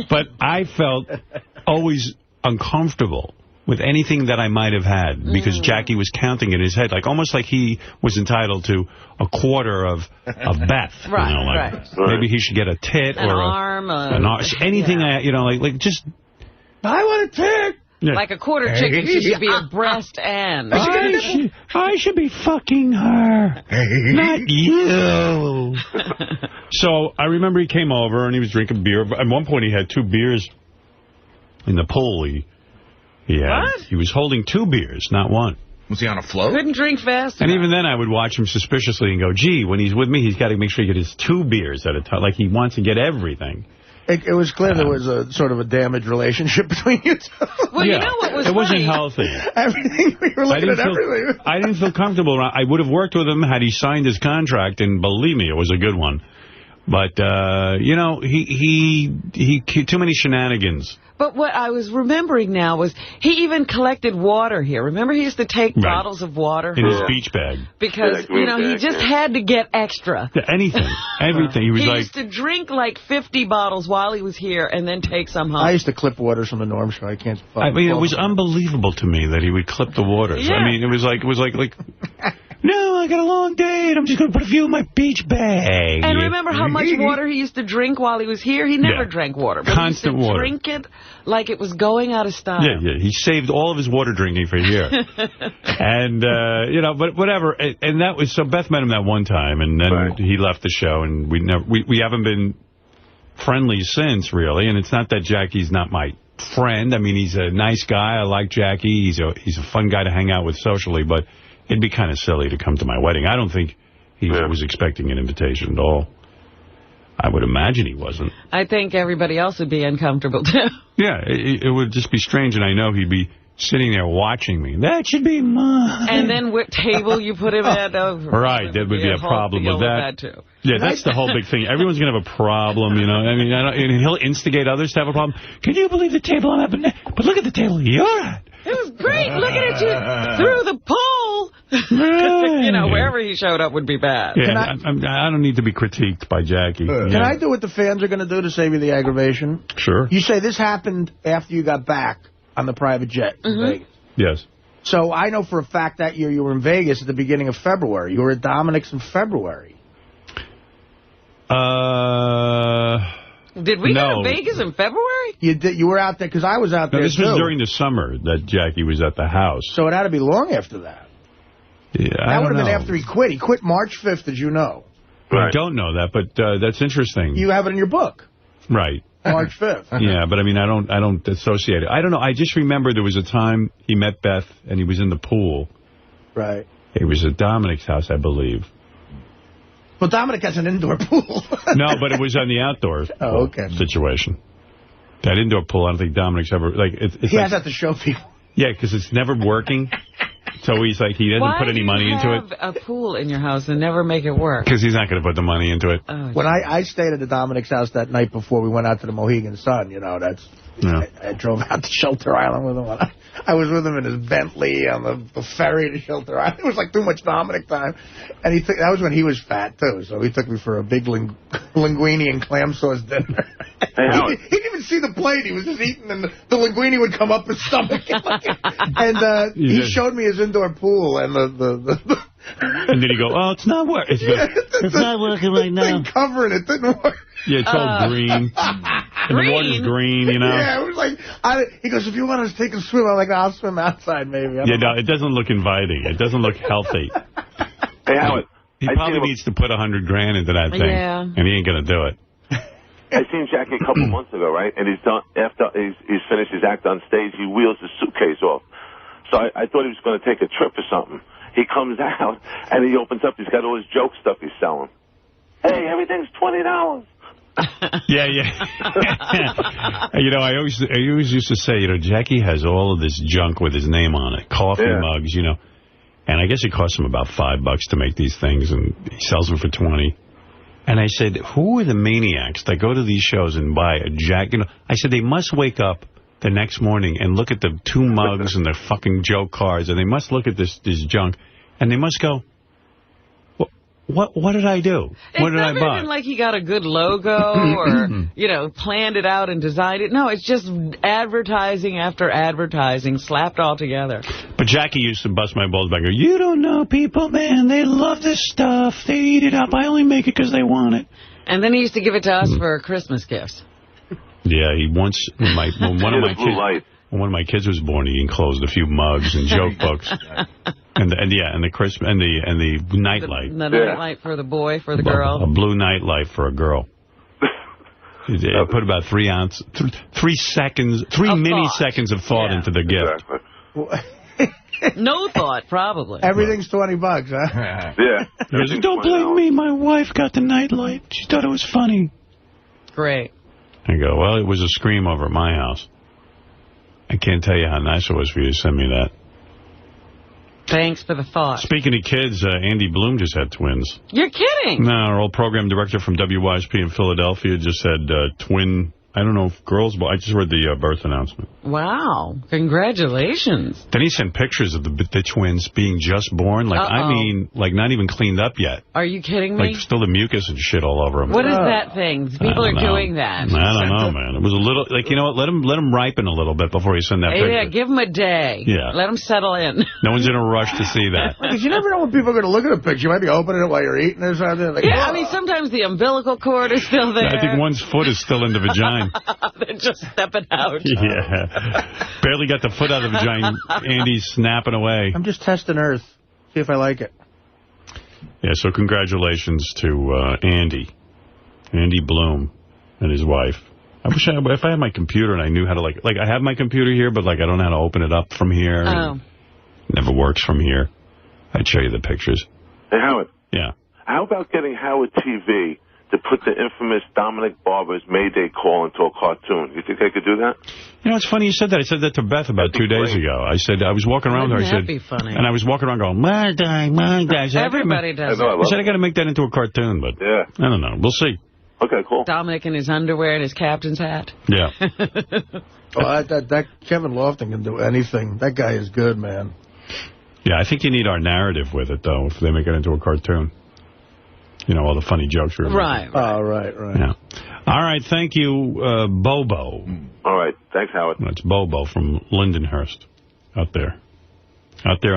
But I felt always uncomfortable with anything that I might have had, because Jackie was counting in his head, almost like he was entitled to a quarter of Beth. Right, maybe he should get a tit an or arm, anything. Just I want a tit. Yeah. Like a quarter chicken, she should be a breast and. I should be fucking her, not you. So I remember he came over and he was drinking beer. At one point he had 2 beers in the pool. He was holding 2 beers, not 1. Was he on a float? Couldn't drink fast enough. And even then I would watch him suspiciously and go, gee, when he's with me, he's got to make sure he gets his 2 beers at a time. Like he wants to get everything. It was clear there was a sort of a damaged relationship between you two. Well, you know what was It wasn't healthy. Everything, we were looking at everything. I didn't feel comfortable. I would have worked with him had he signed his contract, and believe me, it was a good one. But, he too many shenanigans. But what I was remembering now was he even collected water here. Remember, he used to take bottles of water in his beach bag. Because, he just had to get extra. Anything. Everything. He used to drink like 50 bottles while he was here and then take some home. I used to clip waters from the Norm Show. I can't. It was unbelievable to me that he would clip the waters. Yeah. I mean, it was like. No, I got a long day, and I'm just going to put a few in my beach bag. And remember how much water he used to drink while he was here? He never drank water. But constant he used to water. Drink it like it was going out of style. Yeah. He saved all of his water drinking for here. And, but whatever. And that was, so Beth met him that one time, and then he left the show, and we haven't been friendly since, really. And it's not that Jackie's not my friend. I mean, he's a nice guy. I like Jackie. He's a fun guy to hang out with socially, but it'd be kind of silly to come to my wedding. I don't think he was expecting an invitation at all. I would imagine he wasn't. I think everybody else would be uncomfortable, too. Yeah, it would just be strange, and I know he'd be sitting there watching me. That should be mine. And then what table you put him at. Right, that would be a problem with that. Too. Yeah, that's the whole big thing. Everyone's going to have a problem, I mean, and he'll instigate others to have a problem. Can you believe the table I'm at? But look at the table you're at. It was great looking at you through the pole. Wherever he showed up would be bad. Yeah, I don't need to be critiqued by Jackie. Can I do what the fans are going to do to save you the aggravation? Sure. You say this happened after you got back on the private jet in Vegas. Yes. So I know for a fact that year you were in Vegas at the beginning of February. You were at Dominic's in February. Did we go to Vegas in February? You did. You were out there because I was out there, this was during the summer that Jackie was at the house. So it had to be long after that. Yeah, that would have been after he quit. He quit March 5th, as you know. I don't know that, but that's interesting. You have it in your book. Right. March 5th. Yeah, but I mean, I don't associate it. I don't know. I just remember there was a time he met Beth and he was in the pool. Right. It was at Dominic's house, I believe. Well, Dominic has an indoor pool. No, but it was on the outdoor situation. That indoor pool, I don't think Dominic's ever... He has that to show people. Yeah, because it's never working. So he's like, he doesn't put any money into it. Why do you have a pool in your house and never make it work? Because he's not going to put the money into it. When I stayed at the Dominic's house that night before we went out to the Mohegan Sun, that's... Yeah. I drove out to Shelter Island with him. I was with him in his Bentley on the ferry to Shelter Island. It was like too much Dominic time. And that was when he was fat, too. So he took me for a big linguine and clam sauce dinner. He didn't even see the plate. He was just eating, and the linguine would come up his stomach. And he showed me his indoor pool, and And then you go, oh, it's not working. It's not working right now. Covering it didn't work. Yeah, it's all green. And the water's green, you know? Yeah, it was like, he goes, if you want to take a swim, I'm like, I'll swim outside, maybe. Yeah, no, it doesn't look inviting. It doesn't look healthy. Hey, Howard. He probably needs to put $100,000 into that thing. Yeah. And he ain't going to do it. I seen Jackie a couple months ago, right? And he's done after he's finished his act on stage. He wheels his suitcase off. So I thought he was going to take a trip or something. He comes out and he opens up. He's got all his joke stuff he's selling. Hey, everything's $20. Yeah. You know, I always used to say, you know, Jackie has all of this junk with his name on it, coffee mugs, you know. And I guess it costs him about $5 to make these things, and he sells them for $20. And I said, who are the maniacs that go to these shows and buy a jacket? You know, I said, they must wake up the next morning and look at the 2 mugs and the fucking joke cards, and they must look at this junk, and they must go, what did I do? What did I buy? It's never been like he got a good logo or, you know, planned it out and designed it. No, it's just advertising after advertising slapped all together. But Jackie used to bust my balls back. You don't know people, man. They love this stuff. They eat it up. I only make it because they want it. And then he used to give it to us for Christmas gifts. Yeah, he once, when one of my kids was born, he enclosed a few mugs and joke books. And the nightlight. The nightlight for the boy, for the girl. A blue nightlight for a girl. It put about 3 milliseconds of thought into the gift. No thought, probably. Everything's $20, huh? Yeah. He goes, don't blame me. My wife got the nightlight. She thought it was funny. Great. I go, well, it was a scream over at my house. I can't tell you how nice it was for you to send me that. Thanks for the thought. Speaking of kids, Andy Bloom just had twins. You're kidding. No, our old program director from WYSP in Philadelphia just had twin, I don't know if girls, but I just read the birth announcement. Wow. Congratulations. Then he sent pictures of the twins being just born. Like, I mean, like not even cleaned up yet. Are you kidding me? Like still the mucus and shit all over them. What is that thing? People are doing that. I don't know, man. It was a little, like, you know what? Let them ripen a little bit before you send that picture. Yeah, give them a day. Yeah. Let them settle in. No one's in a rush to see that. Because you never know when people are going to look at a picture. You might be opening it while you're eating or something. Like, I mean, sometimes the umbilical cord is still there. I think one's foot is still in the vagina. They're just stepping out. Yeah. Barely got the foot out of the vagina. Andy's snapping away. I'm just testing Earth. See if I like it. Yeah, so congratulations to Andy Bloom and his wife. I wish if I had my computer and I knew how to, like I have my computer here, but like I don't know how to open it up from here. Oh. It never works from here. I'd show you the pictures. Hey, Howard. Yeah. How about getting Howard TV to put the infamous Dominic Barber's Mayday call into a cartoon? You think they could do that? You know, it's funny you said that. I said that to Beth about 2 days ago. I said, I was walking around with her. That'd be funny. And I was walking around going, my day. Everybody does it. I said, I got to make that into a cartoon, but I don't know. We'll see. Okay, cool. Dominic in his underwear and his captain's hat. Yeah. That Kevin Lofton can do anything. That guy is good, man. Yeah, I think you need our narrative with it, though, if they make it into a cartoon. You know, all the funny jokes. Right. Oh, right. Yeah. All right, thank you, Bobo. All right, thanks, Howard. That's Bobo from Lindenhurst, out there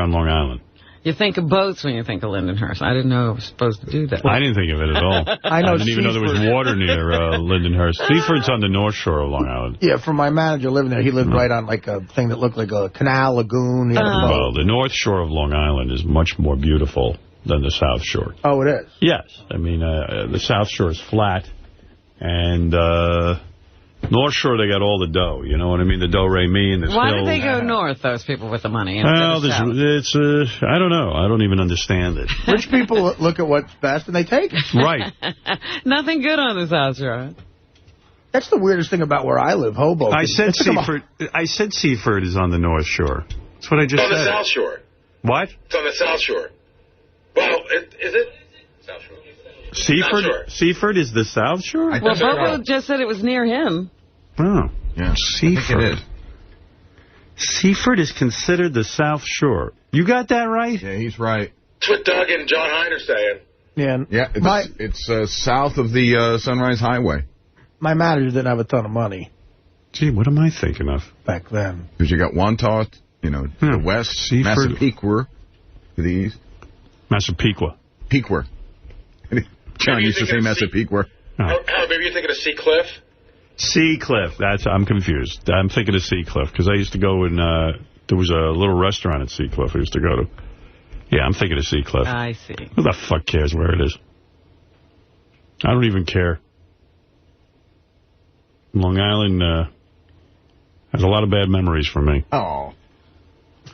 on Long Island. You think of boats when you think of Lindenhurst. I didn't know it was supposed to do that. I didn't think of it at all. I didn't even know there was water near Lindenhurst. Seaford's on the North Shore of Long Island. Yeah, from my manager living there, he lived right on like a thing that looked like a canal lagoon. Well, the North Shore of Long Island is much more beautiful than the South Shore. Oh, it is? Yes. I mean, the South Shore is flat, and North Shore, they got all the dough. You know what I mean? The do-re-mi and the Why did they go north, those people with the money? Well, it's I don't know. I don't even understand it. Rich people look at what's best, and they take it. Right. Nothing good on the South Shore. That's the weirdest thing about where I live, Hoboken. I said Seaford is on the North Shore. That's what I just said. It's on the South Shore. What? It's on the South Shore. Well, is it? South Shore. Seaford is the South Shore? Well, Bobo just said it was near him. Oh. Yeah. Seaford. I think it is. Seaford is considered the South Shore. You got that right? Yeah, he's right. That's what Doug and John Hein are saying. Yeah, it's south of the Sunrise Highway. My manager didn't have a ton of money. Gee, what am I thinking of? Back then. Because you got Wantagh, to the west, Massapequa to the east. Massapequa. Pequer. John used to say Massapequa. Howard, maybe you're thinking of Sea Cliff? Sea Cliff. I'm confused. I'm thinking of Sea Cliff because I used to go and there was a little restaurant at Sea Cliff I used to go to. Yeah, I'm thinking of Sea Cliff. I see. Who the fuck cares where it is? I don't even care. Long Island has a lot of bad memories for me. Oh.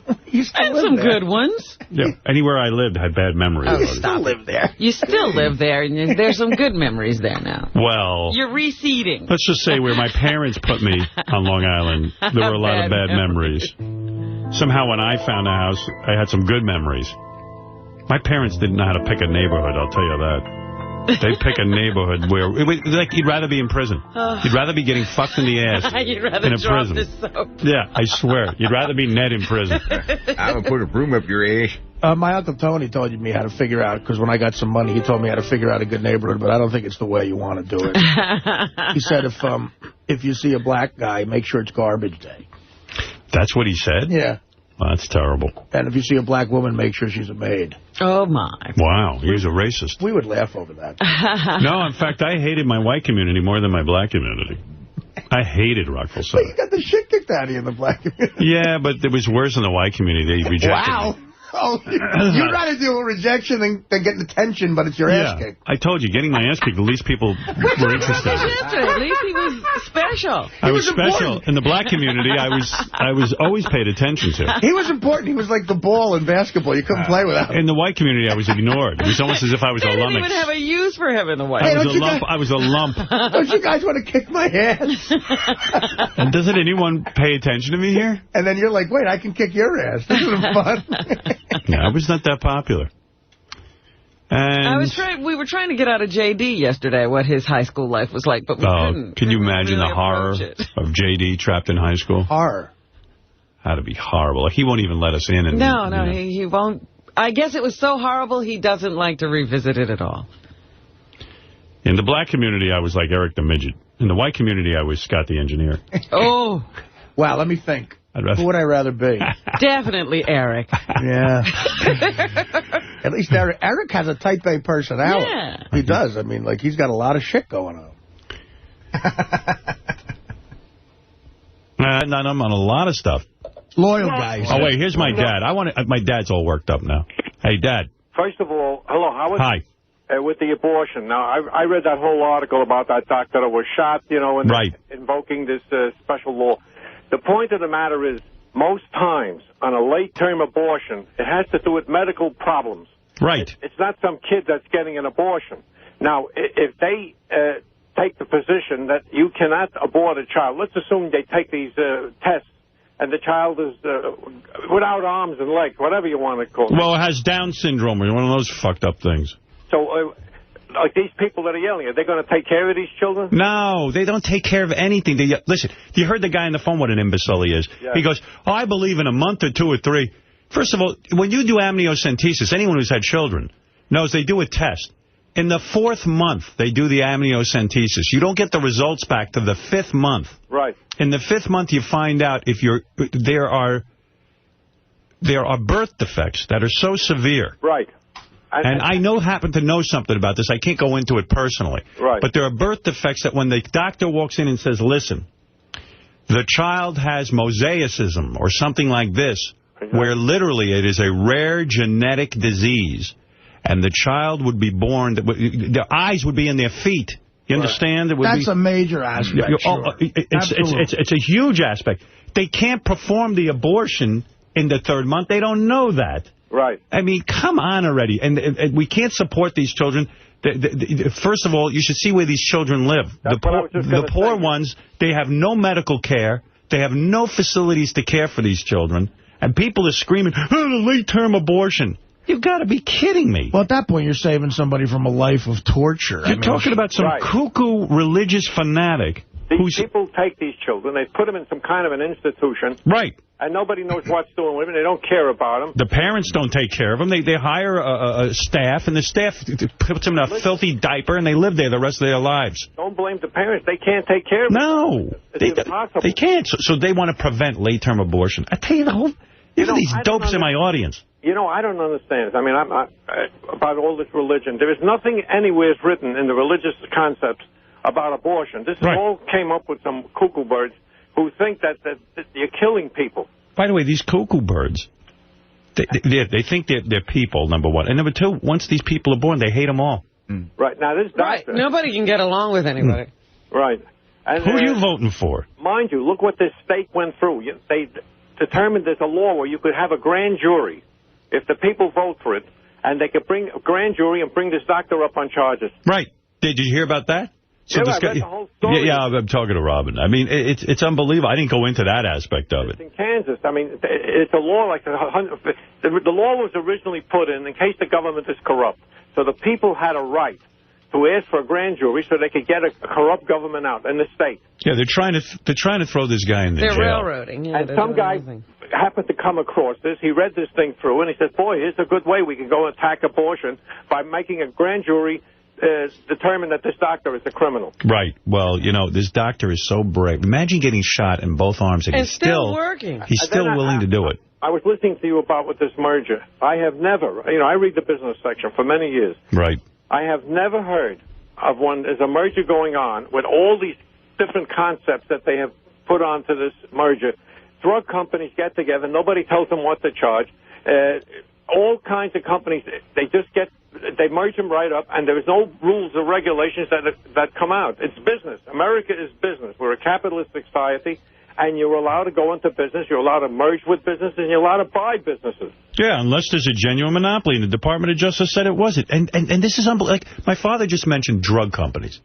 And some good ones. Yeah, anywhere I lived had bad memories. Oh, you still live there. You still live there, and there's some good memories there now. Well, you're receding. Let's just say where my parents put me on Long Island, there were a lot of bad memories. Somehow when I found a house, I had some good memories. My parents didn't know how to pick a neighborhood, I'll tell you that. They pick a neighborhood where, like, you'd rather be in prison. You'd rather be getting fucked in the ass You'd rather in a drop prison. the soap. Yeah, I swear. You'd rather be Ned in prison. I would put a broom up your ass. My Uncle Tony told me how to figure out, because when I got some money, he told me how to figure out a good neighborhood, but I don't think it's the way you want to do it. He said if you see a black guy, make sure it's garbage day. That's what he said? Yeah. Well, that's terrible. And if you see a black woman, make sure she's a maid. Oh, my. Wow, he was a racist. We would laugh over that. No, in fact, I hated my white community more than my black community. I hated Rockville South. But you got the shit kicked out of you in the black community. Yeah, but it was worse in the white community. They rejected me. Oh, you'd rather deal with rejection than getting attention, but it's your ass kicked. I told you, getting my ass kicked, at least people were interested. At least he was special. I was special. In the black community, I was always paid attention to. He was important. He was like the ball in basketball. You couldn't play without him. In the white community, I was ignored. It was almost as if I was a lummox. They didn't even have a use for him in the white community. I was a lump. Don't you guys want to kick my ass? And doesn't anyone pay attention to me here? And then you're like, wait, I can kick your ass. This is fun. Yeah, I was not that popular. And we were trying to get out of J.D. yesterday what his high school life was like, but we couldn't. Can you imagine really the horror of J.D. trapped in high school? Horror. Had to be horrible. He won't even let us in. And, no, he won't. I guess it was so horrible he doesn't like to revisit it at all. In the black community, I was like Eric the Midget. In the white community, I was Scott the Engineer. Oh. Wow, let me think. Who would I rather be? Definitely Eric. Yeah. At least Eric has a type A personality. Yeah. He does. I mean, like, he's got a lot of shit going on. I'm on a lot of stuff. Loyal guys. Oh, wait, here's my dad. My dad's all worked up now. Hey, Dad. First of all, hello, Howard. Hi. With the abortion. Now, I read that whole article about that doctor that was shot, and invoking this special law. The point of the matter is, most times on a late-term abortion, it has to do with medical problems. Right. It's not some kid that's getting an abortion. Now, if they take the position that you cannot abort a child, let's assume they take these tests, and the child is without arms and legs, whatever you want to call it. Well, it has Down syndrome, or one of those fucked up things. So, like these people that are yelling, are they going to take care of these children? No, they don't take care of anything. Listen, you heard the guy on the phone what an imbecile he is. Yeah. He goes, I believe in a month or 2 or 3. First of all, when you do amniocentesis, anyone who's had children knows they do a test. In the 4th month, they do the amniocentesis. You don't get the results back to the 5th month. Right. In the 5th month, you find out if there are birth defects that are so severe. Right. And I happen to know something about this. I can't go into it personally. Right. But there are birth defects that when the doctor walks in and says, listen, the child has mosaicism or something like this, where literally it is a rare genetic disease, and the child would be born, their eyes would be in their feet. You understand? That's a major aspect. It's a huge aspect. They can't perform the abortion in the 3rd month. They don't know that. Right. I mean, come on already. And we can't support these children. First of all, you should see where these children live. The poor ones, they have no medical care. They have no facilities to care for these children. And people are screaming, late-term abortion. You've got to be kidding me. Well, at that point, you're saving somebody from a life of torture. You're talking about some cuckoo religious fanatic. These people take these children, they put them in some kind of an institution. Right. And nobody knows what's doing with them. They don't care about them. The parents don't take care of them. They hire a staff, and the staff puts them in a filthy diaper, and they live there the rest of their lives. Don't blame the parents. They can't take care of them. No. It's impossible. They can't. So they want to prevent late-term abortion. I tell you, these dopes in my audience. You know, I don't understand. I mean, about all this religion. There is nothing anywhere written in the religious concepts about abortion. This all came up with some cuckoo birds who think that you're killing people. By the way, these cuckoo birds, they think they're people, number one. And number two, once these people are born, they hate them all. Right. Now, this doctor... Right. Nobody can get along with anybody. Right. And, who are you voting for? Mind you, look what this state went through. They determined there's a law where you could have a grand jury if the people vote for it, and they could bring a grand jury and bring this doctor up on charges. Right. Did you hear about that? So yeah, I read the whole story. Yeah, I'm talking to Robin. I mean, it's unbelievable. I didn't go into that aspect of it. It's in Kansas. I mean, it's a law like the law was originally put in case the government is corrupt. So the people had a right to ask for a grand jury so they could get a corrupt government out in the state. Yeah, they're trying to throw this guy in the jail. They're railroading. Yeah, and some guy happened to come across this. He read this thing through, and he said, boy, here's a good way we can go attack abortion by making a grand jury determine that this doctor is a criminal. Right. Well, you know, this doctor is so brave. Imagine getting shot in both arms, and he's still working. He's still willing to do it. I was listening to you about with this merger. I have never, you know, I read the business section for many years. Right. I have never heard of there's a merger going on with all these different concepts that they have put onto this merger. Drug companies get together. Nobody tells them what to charge. All kinds of companies, they merge them right up, and there's no rules or regulations that come out. It's business. America is business. We're a capitalistic society, and you're allowed to go into business. You're allowed to merge with businesses, and you're allowed to buy businesses. Yeah, unless there's a genuine monopoly, and the Department of Justice said it wasn't. And this is unbelievable. Like, my father just mentioned drug companies.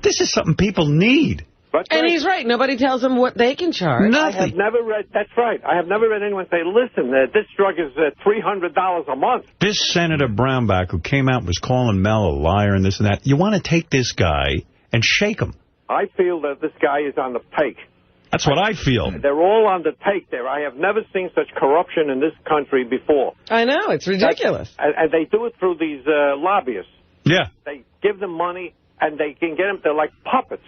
This is something people need. And he's right. Nobody tells them what they can charge. Nothing. I have never read, that's right. I have never read anyone say, listen, this drug is $300 a month. This Senator Brownback who came out and was calling Mel a liar and this and that, you want to take this guy and shake him. I feel that this guy is on the take. That's what I feel. They're all on the take there. I have never seen such corruption in this country before. I know. It's ridiculous. And they do it through these lobbyists. Yeah. They give them money, and they can get them. They're like puppets.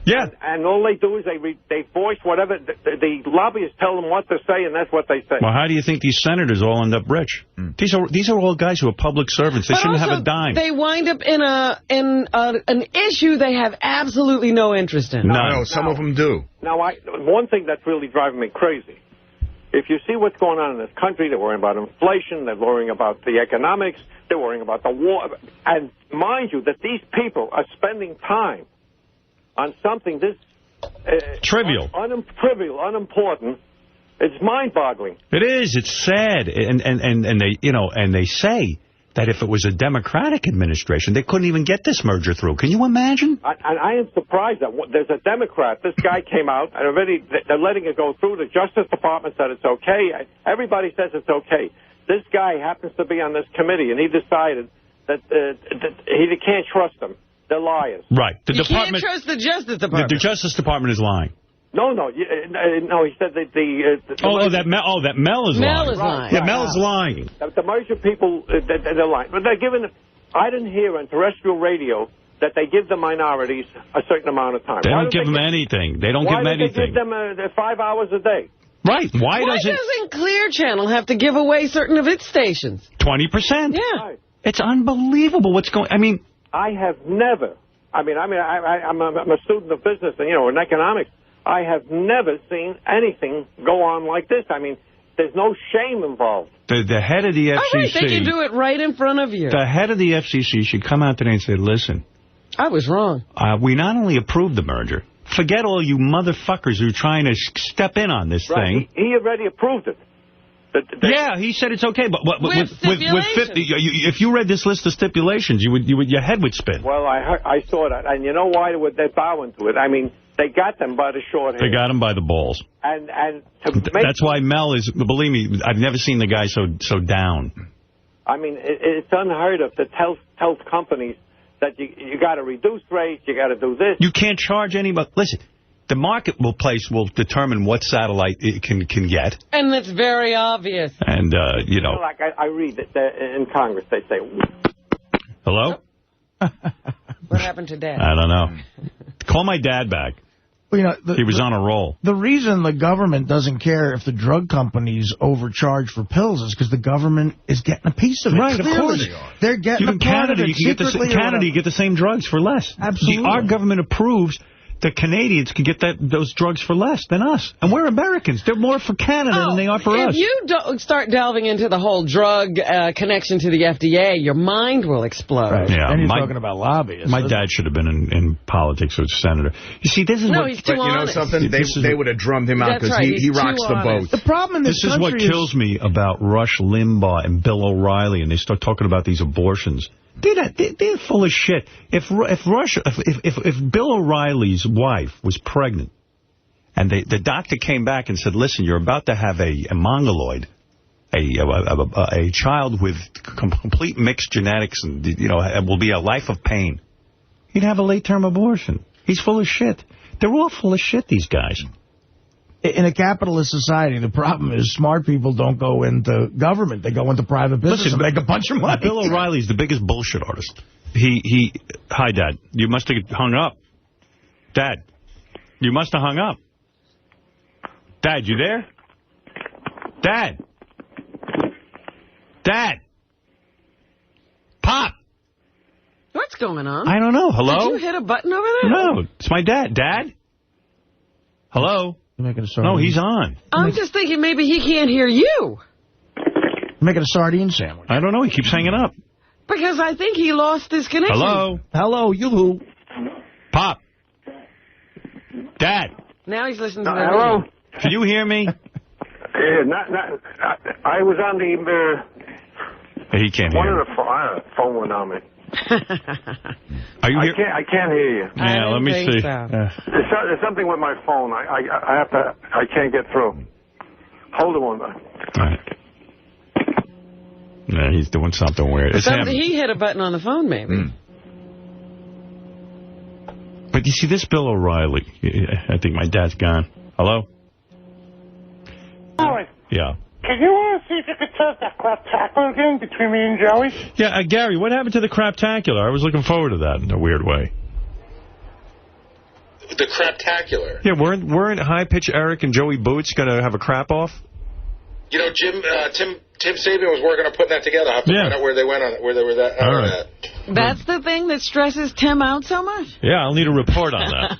Yeah. And all they do is they voice whatever. The lobbyists tell them what to say, and that's what they say. Well, how do you think these senators all end up rich? These are all guys who are public servants. They shouldn't have a dime. They wind up in an issue they have absolutely no interest in. No, some of them do. Now, one thing that's really driving me crazy, if you see what's going on in this country, they're worrying about inflation, they're worrying about the economics, they're worrying about the war. And mind you, that these people are spending time on something this trivial, unimportant. It's mind-boggling. It is. It's sad, and they say that if it was a Democratic administration, they couldn't even get this merger through. Can you imagine? I am surprised that there's a Democrat. This guy came out, and already they're letting it go through. The Justice Department said it's okay. Everybody says it's okay. This guy happens to be on this committee, and he decided that he can't trust them. They're liars. Right. You can't trust the Justice Department. The Justice Department is lying. No. He said that that Mel is lying. Mel is lying. Yeah, Mel is lying. The merger people, they're lying. But they're giving. I didn't hear on terrestrial radio that they give the minorities a certain amount of time. They don't give them anything. They don't give them anything. Why do they give them 5 hours a day? Right. Why doesn't Clear Channel have to give away certain of its stations? 20%. Yeah. Right. It's unbelievable what's going. I mean, I have never. I'm a student of business and in economics. I have never seen anything go on like this. I mean, there's no shame involved. The head of the FCC. I think they can do it right in front of you. The head of the FCC should come out today and say, listen, I was wrong. We not only approved the merger, forget all you motherfuckers who are trying to step in on this thing. He already approved it. Yeah, he said it's okay, but with 50, if you read this list of stipulations, your head would spin. Well, I saw that, and you know why they're bowing to it? I mean, they got them by the short hair. They got him by the balls. And that's why Mel is. Believe me, I've never seen the guy so down. I mean, it's unheard of to tell companies that you got to reduce rates, you got to do this. You can't charge anybody. Listen. The market will determine what satellite it can get. And it's very obvious. And, like I read that in Congress, they say... Hello? What happened to Dad? I don't know. Call my dad back. You know, he was on a roll. The reason the government doesn't care if the drug companies overcharge for pills is because the government is getting a piece of it. Right, of course. They're getting Even a part Canada, of it. you get the same drugs for less. Absolutely. Our government approves that Canadians can get those drugs for less than us. And we're Americans. They're more for Canada than they are for us. If you don't start delving into the whole drug connection to the FDA, your mind will explode. Right. Yeah, and you're talking about lobbyists. My dad should have been in politics as a senator. You see, this is what... he's too honest. You know something? They would have drummed him out because he rocks the boat. The problem in this is what kills me about Rush Limbaugh and Bill O'Reilly, and they start talking about these abortions. They're full of shit. If Bill O'Reilly's wife was pregnant, and the doctor came back and said, "Listen, you're about to have a mongoloid, a child with complete mixed genetics, and it will be a life of pain," he'd have a late-term abortion. He's full of shit. They're all full of shit, these guys. In a capitalist society, the problem is smart people don't go into government. They go into private business and make a bunch of money. Bill O'Reilly's the biggest bullshit artist. Hi, Dad. You must have hung up. Dad, you must have hung up. Dad, you there? Dad. Dad. Pop. What's going on? I don't know. Hello? Did you hit a button over there? No, it's my dad. Dad? Hello? No, he's on. I'm just thinking maybe he can't hear you. Making a sardine sandwich. I don't know. He keeps hanging up. Because I think he lost his connection. Hello, you. Pop. Dad. Now he's listening to Hello? Can you hear me? I was on the... He can't hear. One of the phone went on me. Are you here? I can't hear you. Yeah, let me see. There's something with my phone. I can't get through. Hold on one minute. All right. Yeah, he's doing something weird. It's him. He hit a button on the phone, maybe. But you see, this Bill O'Reilly, I think my dad's gone. Hello? Howard. Yeah. Can you see if you could test that crap-tacular again between me and Joey? Yeah, Gary, what happened to the crap-tacular? I was looking forward to that in a weird way. The crap-tacular? Yeah, weren't High Pitch Eric and Joey Boots going to have a crap-off? You know, Tim Sabian was working on putting that together. I have to find out where they went on it, where they were at. All right. That's the thing that stresses Tim out so much? Yeah, I'll need a report on that.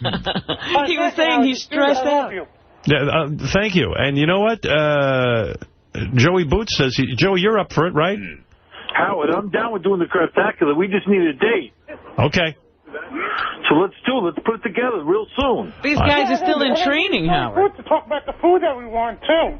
He was saying he's stressed out. Yeah, thank you. And you know what? Joey Boots says, Joey, you're up for it, right? Howard, I'm down with doing the craptacular. We just need a date. Okay. So let's do it. Let's put it together real soon. These guys are still in training, Howard. To talk about the food that we want, too.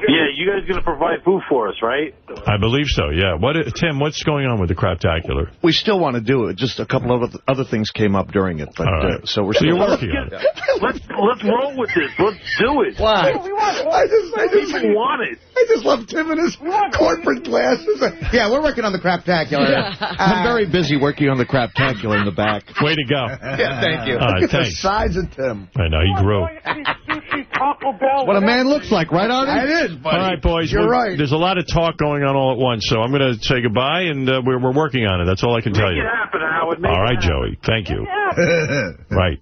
Yeah, you guys going to provide food for us, right? I believe so, yeah. Tim, what's going on with the craptacular? We still want to do it. Just a couple of other things came up during it. But, so you're working on it. Let's roll with this. Let's do it. Why? I just want it. I just love Tim and his corporate glasses. Yeah, we're working on the craptacular. I'm very busy working on the craptacular in the back. Way to go. Yeah, thank you. All right, Look at the thanks. size of Tim. I know, he grew. What a man looks like, right, Artie? It is, buddy. All right, boys. You're right. There's a lot of talk going on all at once, so I'm going to say goodbye, and we're working on it. That's all I can tell you. Make it happen, Howard. All right, Joey. Thank you. Right.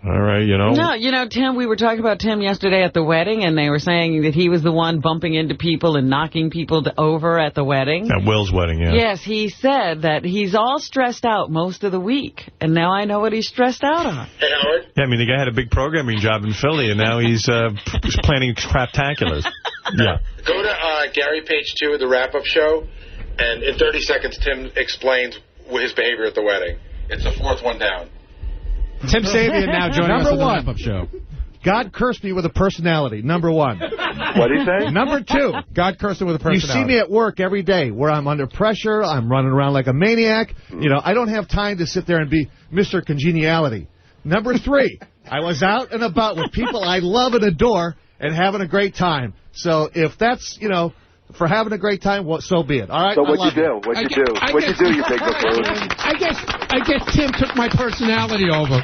All right, No, Tim, we were talking about Tim yesterday at the wedding, and they were saying that he was the one bumping into people and knocking people over at the wedding. At Will's wedding, yeah. Yes, he said that he's all stressed out most of the week, and now I know what he's stressed out on. Hey, Howard? Yeah, I mean, the guy had a big programming job in Philly, and now he's planning craptaculars. Yeah. Go to Gary page 2 of the wrap-up show, and in 30 seconds, Tim explains his behavior at the wedding. It's the fourth one down. Tim Sabian now joining us on the one. wrap-up show. God cursed me with a personality, number one. What did he say? Number two. God cursed him with a personality. You see me at work every day where I'm under pressure, I'm running around like a maniac. You know, I don't have time to sit there and be Mr. Congeniality. Number three, I was out and about with people I love and adore and having a great time. So if that's, for having a great time, well, so be it. All right. So what'd you do? What'd you do, you big buffoon? I guess Tim took my personality over.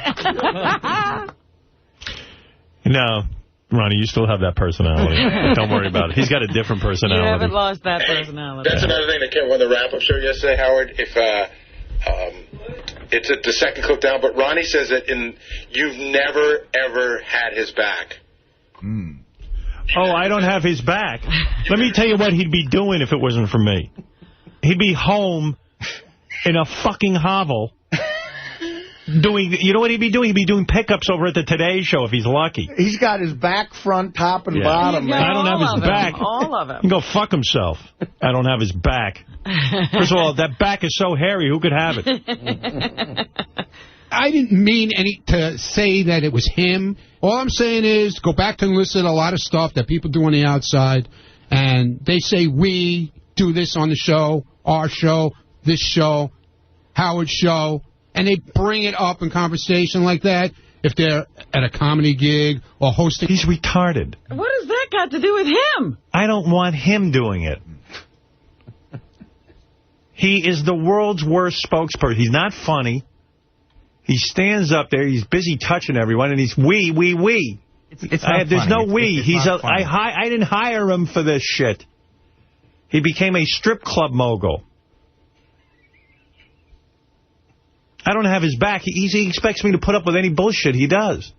No, Ronnie, you still have that personality. Don't worry about it. He's got a different personality. You haven't lost that personality. That's another thing that came on the wrap-up show yesterday, Howard. If It's at the second clip down, but Ronnie says that you've never, ever had his back. Oh, I don't have his back. Let me tell you what he'd be doing if it wasn't for me. He'd be home in a fucking hovel doing, you know what he'd be doing? He'd be doing pickups over at the Today Show if he's lucky. He's got his back, front, top, and bottom. I don't have his back. All of him. He can go fuck himself. I don't have his back. First of all, that back is so hairy, who could have it? I didn't mean to say that it was him. All I'm saying is go back and listen to a lot of stuff that people do on the outside, and they say we do this on the show, our show, this show, Howard's show, and they bring it up in conversation like that if they're at a comedy gig or hosting. He's retarded. What has that got to do with him? I don't want him doing it. He is the world's worst spokesperson. He's not funny. He stands up there. He's busy touching everyone, and he's we. There's no we. I didn't hire him for this shit. He became a strip club mogul. I don't have his back. He expects me to put up with any bullshit he does.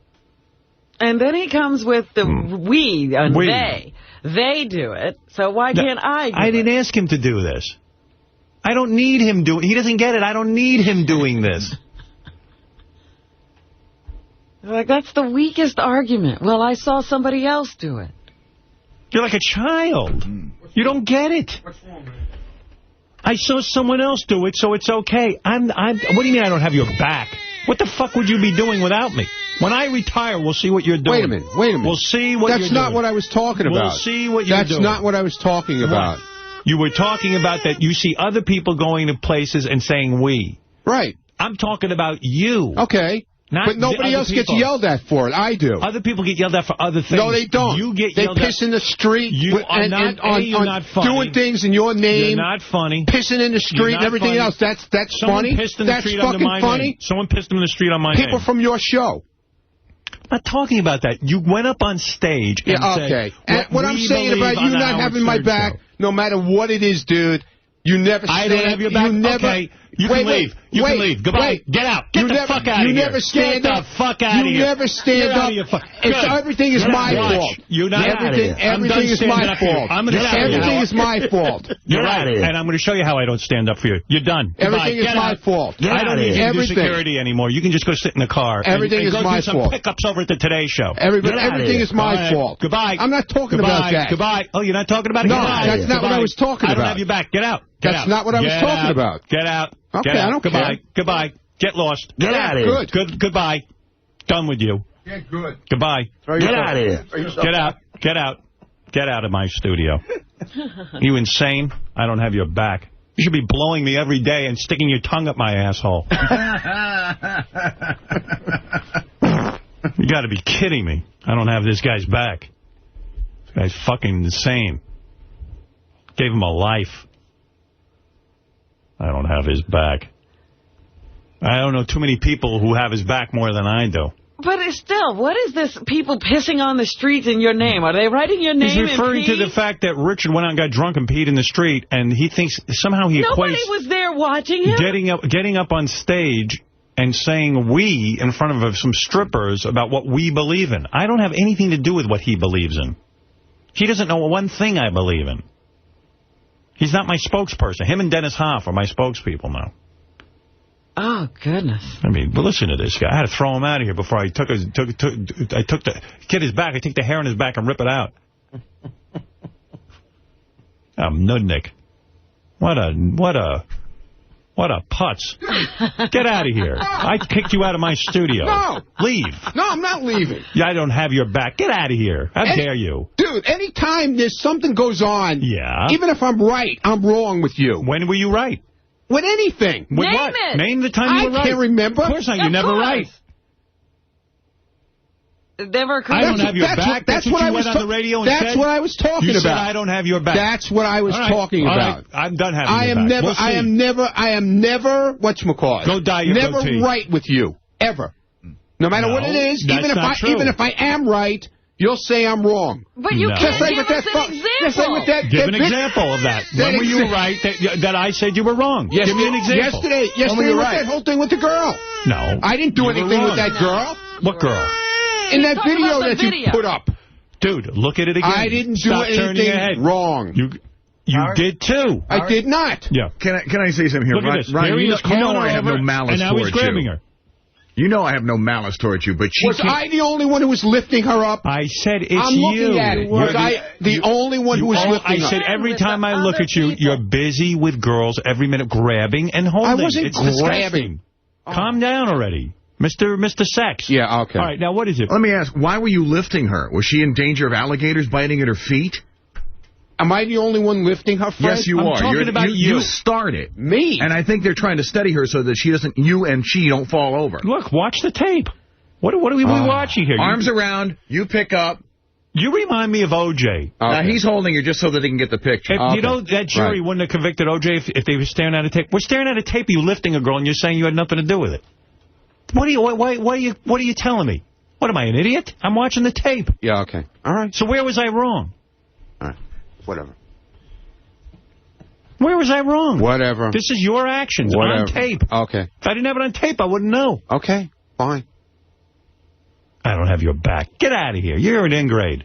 And then he comes with the we and they. They do it, so why can't I do it? I didn't ask him to do this. I don't need him doing it. He doesn't get it. I don't need him doing this. Like, that's the weakest argument. Well, I saw somebody else do it. You're like a child. You don't get it. What's wrong, man? I saw someone else do it, so it's okay. What do you mean I don't have your back? What the fuck would you be doing without me? When I retire, we'll see what you're doing. Wait a minute. We'll see what you're doing. That's not what I was talking about. We'll see what you're doing. That's not what I was talking about. You were talking about that you see other people going to places and saying we. Right. I'm talking about you. Okay. But nobody else gets yelled at for it. I do. Other people get yelled at for other things. No, they don't. You get yelled at. They piss in the street. You're not funny. Doing things in your name. You're not funny. Pissing in the street and everything else. That's funny. Pissed in the street under my name. Someone pissed in the street on my name. People from your show. I'm not talking about that. You went up on stage and said, what I'm saying about you not having my back, no matter what it is, dude, you never stand. I don't have your back? Okay. You can leave. You can leave. Goodbye. Get out. Get the fuck out of here. You never stand up. Get the fuck out of here. You never stand up. Everything is my fault. You're not Everything is my fault. Everything is my fault. You're right. And I'm going to show you how I don't stand up for you. You're done. Everything is my fault. I don't need you to do security anymore. You can just go sit in the car. Everything is my fault. Go do some pickups over at the Today Show. Everything is my fault. Goodbye. I'm not talking about that. Goodbye. Oh, you're not talking about it? No, that's not what I was talking about. I don't have your back. Get out. That's not what I was talking about. Get out. Okay, I don't care. Goodbye. Get lost. Get out of here. Goodbye. Done with you. Yeah, good. Goodbye. Get out of here. Get out. Get out. Get out of my studio. You insane? I don't have your back. You should be blowing me every day and sticking your tongue up my asshole. You got to be kidding me. I don't have this guy's back. This guy's fucking insane. Gave him a life. I don't have his back. I don't know too many people who have his back more than I do. But it's still, what is this people pissing on the streets in your name? Are they writing your name? He's referring to the fact that Richard went out and got drunk and peed in the street, and he thinks somehow he equates... Nobody was there watching him? Getting up on stage and saying we in front of some strippers about what we believe in. I don't have anything to do with what he believes in. He doesn't know one thing I believe in. He's not my spokesperson. Him and Dennis Hoff are my spokespeople now. Oh, goodness. I mean, well, listen to this guy. I had to throw him out of here before I took his back. I take the hair on his back and rip it out. Nudnik. What a putz. Get out of here. I kicked you out of my studio. No. Leave. No, I'm not leaving. Yeah, I don't have your back. Get out of here. How dare you? Dude, anytime there's something goes on, even if I'm right, I'm wrong with you. When were you right? With anything. With what? Name the time you were right. I can't remember. Of course not. You're never right. Never I don't have your back. That's what you went on the radio and said? That's what I was talking about. You said I don't have your back. That's what I was talking about. I'm done having your back. I am never, whatchamacallit. Go dye your goatee. Never right with you. Ever. No matter what it is, even if I am right, you'll say I'm wrong. But you can't give us an example. Just say with that. Give an example of that. When were you right that I said you were wrong? Yes, give me an example. Yesterday with that whole thing with the girl. No. I didn't do anything with that girl. What girl? In that video that you put up. Dude, look at it again. I didn't do anything wrong. You did too. I did not. Yeah. Can I say something here? Look at this. Ron, you know I have no malice and now he's towards grabbing you. her. You know I have no malice towards you, but she Was I the only one who was lifting her up? I said it's I'm looking at it. Was I the only one who was lifting her? I said every time I look at you, you're busy with girls every minute grabbing and holding. I wasn't it's grabbing. Calm down already. Mr. Sex. Yeah, okay. All right, now what is it? Let me ask, why were you lifting her? Was she in danger of alligators biting at her feet? Am I the only one lifting her, Fred? Yes, you are. I'm talking about you. You started. Me? And I think they're trying to steady her so that you and she don't fall over. Look, watch the tape. What are we watching here? Arms around, you pick up. You remind me of O.J. Okay. Now, he's holding her just so that he can get the picture. You know, that jury wouldn't have convicted O.J. if they were staring at a tape. We're staring at a tape, you lifting a girl, and you're saying you had nothing to do with it. What are you telling me? What, am I, an idiot? I'm watching the tape. Yeah, okay. All right. So where was I wrong? All right. Whatever. Where was I wrong? Whatever. This is your actions on tape. Okay. If I didn't have it on tape, I wouldn't know. Okay, fine. I don't have your back. Get out of here. You're an ingrate.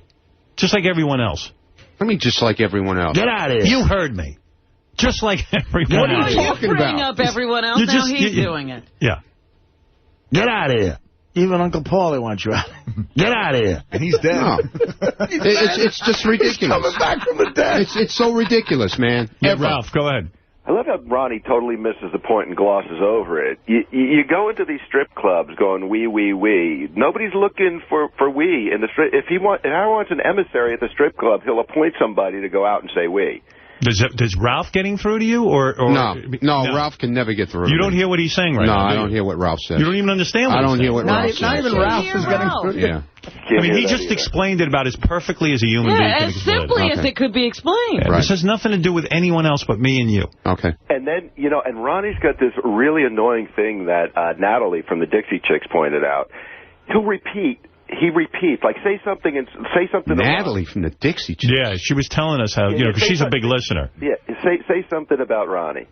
Just like everyone else. I mean, just like everyone else. Get out of here. You heard me. Just like everyone else. What are you talking about? Bring up everyone else. Now he's doing it. Yeah. Get out of here. Even Uncle Paulie wants you out. Get out of here. And he's dead. No. It's just ridiculous. He's coming back from the dead. It's so ridiculous, man. Yeah, Ralph, go ahead. I love how Ronnie totally misses the point and glosses over it. You go into these strip clubs going wee, wee, wee. Nobody's looking for wee in the strip. If Howard wants an emissary at the strip club, he'll appoint somebody to go out and say wee. Does Ralph getting through to you? Or No, Ralph can never get through to me. You don't hear what he's saying right now? No, I don't hear what Ralph says. You don't even understand what he's saying? I don't hear what Ralph says. Not even Ralph is getting through to you. Yeah. I mean, he just explained it about as perfectly as a human being can as explain it. simply as it could be explained. This has nothing to do with anyone else but me and you. Okay. And then, and Ronnie's got this really annoying thing that Natalie from the Dixie Chicks pointed out. He'll repeat. He repeats, like say something. Natalie from the Dixie Chicks. Yeah, she was telling us how, because she's a big listener. Yeah, say something about Ronnie.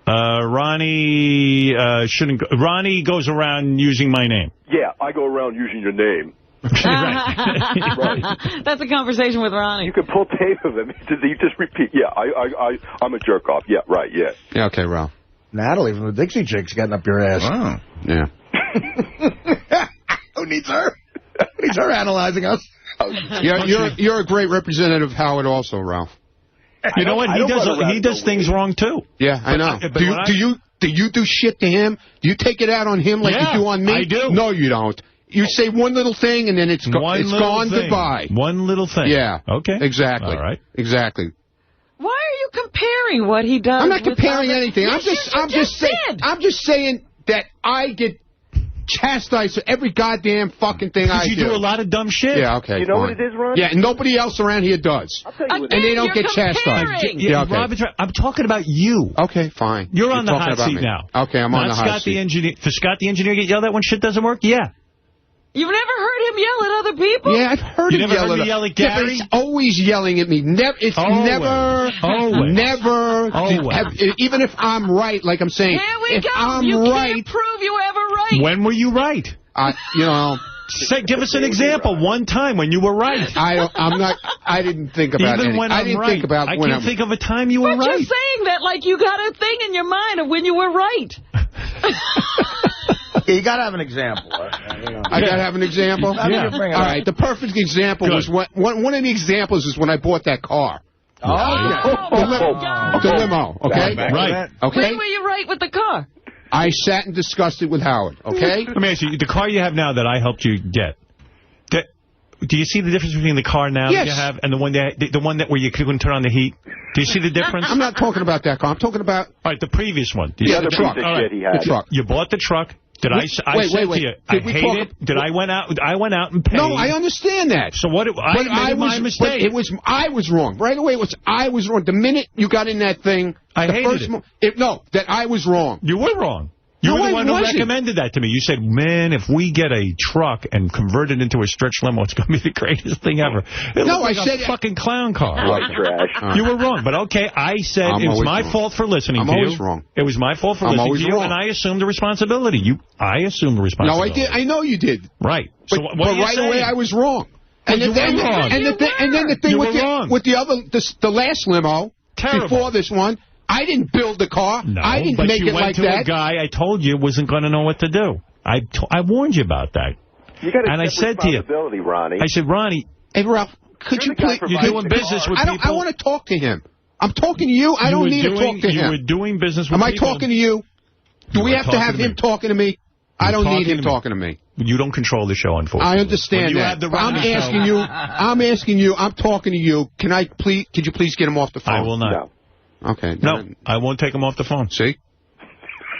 Ronnie shouldn't. Ronnie goes around using my name. Yeah, I go around using your name. Right. That's a conversation with Ronnie. You can pull tape of him. You just repeat. Yeah, I'm a jerk off. Yeah, right. Yeah. Yeah. Okay, Ralph. Natalie from the Dixie Chicks getting up your ass. Wow. Yeah. Who needs her? He's her analyzing us. You're a great representative of Howard also, Ralph. You know what? He does things wrong, too. Yeah, I know. Do you do shit to him? Do you take it out on him like you do on me? I do. No, you don't. You say one little thing, and then it's gone goodbye. One little thing. Yeah. Okay. Exactly. All right. Exactly. Why are you comparing what he does? I'm not comparing with anything. Yes, I'm just saying that I get chastised for every goddamn fucking thing I do. Because you do a lot of dumb shit. Yeah, okay. You know what it is, Ron? Yeah, and nobody else around here does. Again, and they don't get chastised. Yeah, okay. Rob, I'm talking about you. Okay, fine. You're on the hot seat now. Okay, I'm on the hot seat. Does Scott the engineer get yelled at when shit doesn't work? Yeah. You've never heard him yell at other people? Yeah, I've heard him yell at Gary? Yeah, but he's always yelling at me. Even if I'm right, like I'm saying. Here we go. You can't prove you ever right. When were you right? Give us an example. One time when you were right. I didn't think about it. I can't think of a time you were right. But you're saying that like you got a thing in your mind of when you were right. You got to have an example. I got to have an example? Yeah. All right, the perfect example was one of the examples is when I bought that car. The limo, okay? Right. Okay. When were you right with the car? I sat and discussed it with Howard, okay? Let me ask you, the car you have now that I helped you get, do you see the difference between the car now that you have and the one where you couldn't turn on the heat? Do you see the difference? I'm not talking about that car. I'm talking about... All right, the previous one. The truck. The truck. You bought the truck. I said to you, I hate it. I went out and paid. No, I understand that. So what? I made my mistake. I was wrong. Right away, I was wrong. The minute you got in that thing, I hated it. that I was wrong. You were wrong. You were the one who recommended that to me. You said, man, if we get a truck and convert it into a stretch limo, it's going to be the greatest thing ever. I said a fucking clown car. White trash. You were wrong. But, okay, I said it was my fault for listening to you. I'm always wrong. It was my fault for listening to you, and I assumed the responsibility. I assumed the responsibility. No, I did. I know you did. Right. But, right away, I was wrong. And then the thing with the last limo, before this one, I didn't build the car. No, I didn't make it like that. But you went to a guy I told you wasn't going to know what to do. I warned you about that. You got to accept responsibility, Ronnie. I said, Ronnie. Hey, Ralph, could you please... You're doing business with people. I want to talk to him. I'm talking to you. I don't need to talk to him. You were doing business with people. Am I talking to you? Do we have to have him talking to me? I don't need him talking to me. You don't control the show, unfortunately. I understand that. I'm asking you. I'm talking to you. Could you please get him off the phone? I will not. No. Okay. No, I won't take him off the phone. See?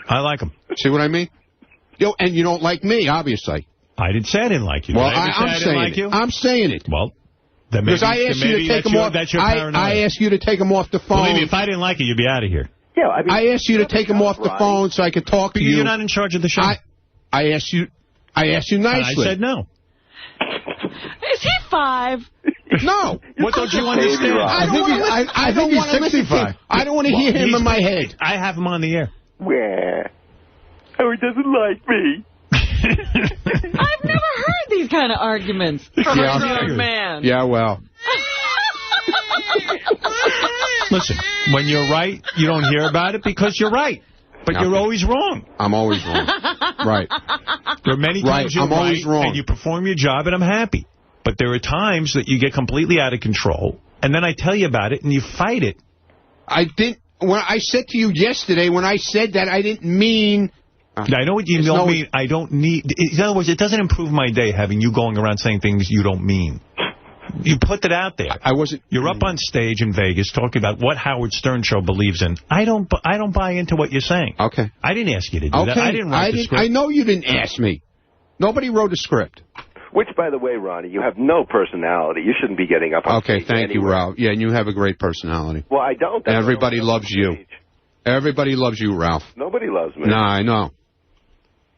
I like him. See what I mean? And you don't like me, obviously. I didn't say I didn't like you. Well, I'm saying it. I'm saying it. Well, because I asked you to take him off. I asked you to take him off the phone. Believe me, if I didn't like it, you'd be out of here. Yeah, I asked you to take him off the phone so I could talk to you. You're not in charge of the show. I asked you nicely. I said no. Is he 5? No. What don't you understand? I don't want to listen to him. I don't want to hear him in my head. I have him on the air. Yeah. Howard doesn't like me. I've never heard these kind of arguments from a young man. Yeah, well. Listen, when you're right, you don't hear about it because you're right. But you're always wrong. I'm always wrong. Right. There are many times you're always wrong. And you perform your job, and I'm happy. But there are times that you get completely out of control, and then I tell you about it, and you fight it. I didn't. When I said to you yesterday, when I said that, I didn't mean... I know what you don't mean. I don't need... In other words, it doesn't improve my day having you going around saying things you don't mean. You put that out there. I wasn't... You're up on stage in Vegas talking about what Howard Stern show believes in. I don't buy into what you're saying. Okay. I didn't ask you to do that. I didn't write the script. I know you didn't ask me. Nobody wrote a script. Which, by the way, Ronnie, you have no personality. You shouldn't be getting up on stage. Okay, thank you, Ralph. Yeah, and you have a great personality. Well, I don't. Everybody loves you. Everybody loves you, Ralph. Nobody loves me. No, I know.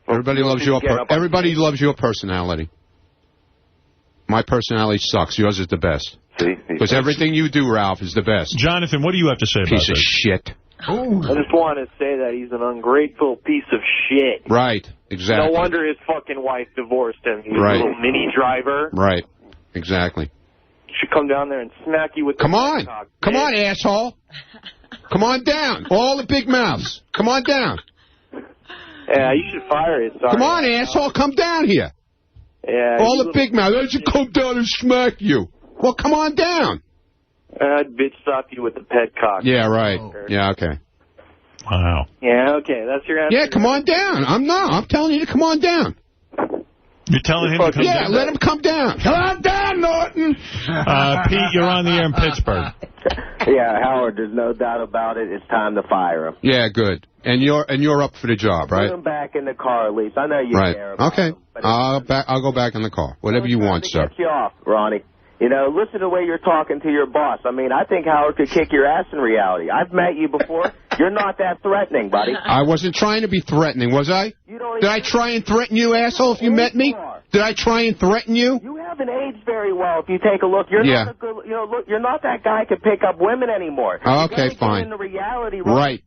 Everybody loves your personality. My personality sucks. Yours is the best. See? Because everything you do, Ralph, is the best. Jonathan, what do you have to say about this? Piece of shit. Ooh. I just want to say that he's an ungrateful piece of shit. Right, exactly. No wonder his fucking wife divorced him. He's a little mini driver. Right, exactly. He should come down there and smack you with the Come on, asshole. Come on down. All the big mouths. Come on down. Yeah, you should fire his son. Come on, asshole. Come down here. Yeah. All the big mouths. I should come down and smack you. Well, come on down. I'd bitch stop you with the pet cock. Yeah, right. Yeah, okay. Wow. Yeah, okay. That's your answer. Yeah, come on down. I'm telling you to come on down. You're telling him to come down? Yeah, let him come down. Come on down, Norton. Pete, you're on the air in Pittsburgh. Yeah, Howard, there's no doubt about it. It's time to fire him. Yeah, good. And you're up for the job, right? Put him back in the car, at least. I know you care about him. I'll go back in the car. Whatever you want, sir. Get you off, Ronnie. You know, listen to the way you're talking to your boss. I mean, I think Howard could kick your ass in reality. I've met you before. You're not that threatening, buddy. I wasn't trying to be threatening, was I? Did I try and threaten you, asshole, if you met me? Did I try and threaten you? You haven't aged very well if you take a look. You're not a good, look, you're not that guy who can pick up women anymore. Okay, fine. Get into reality, right.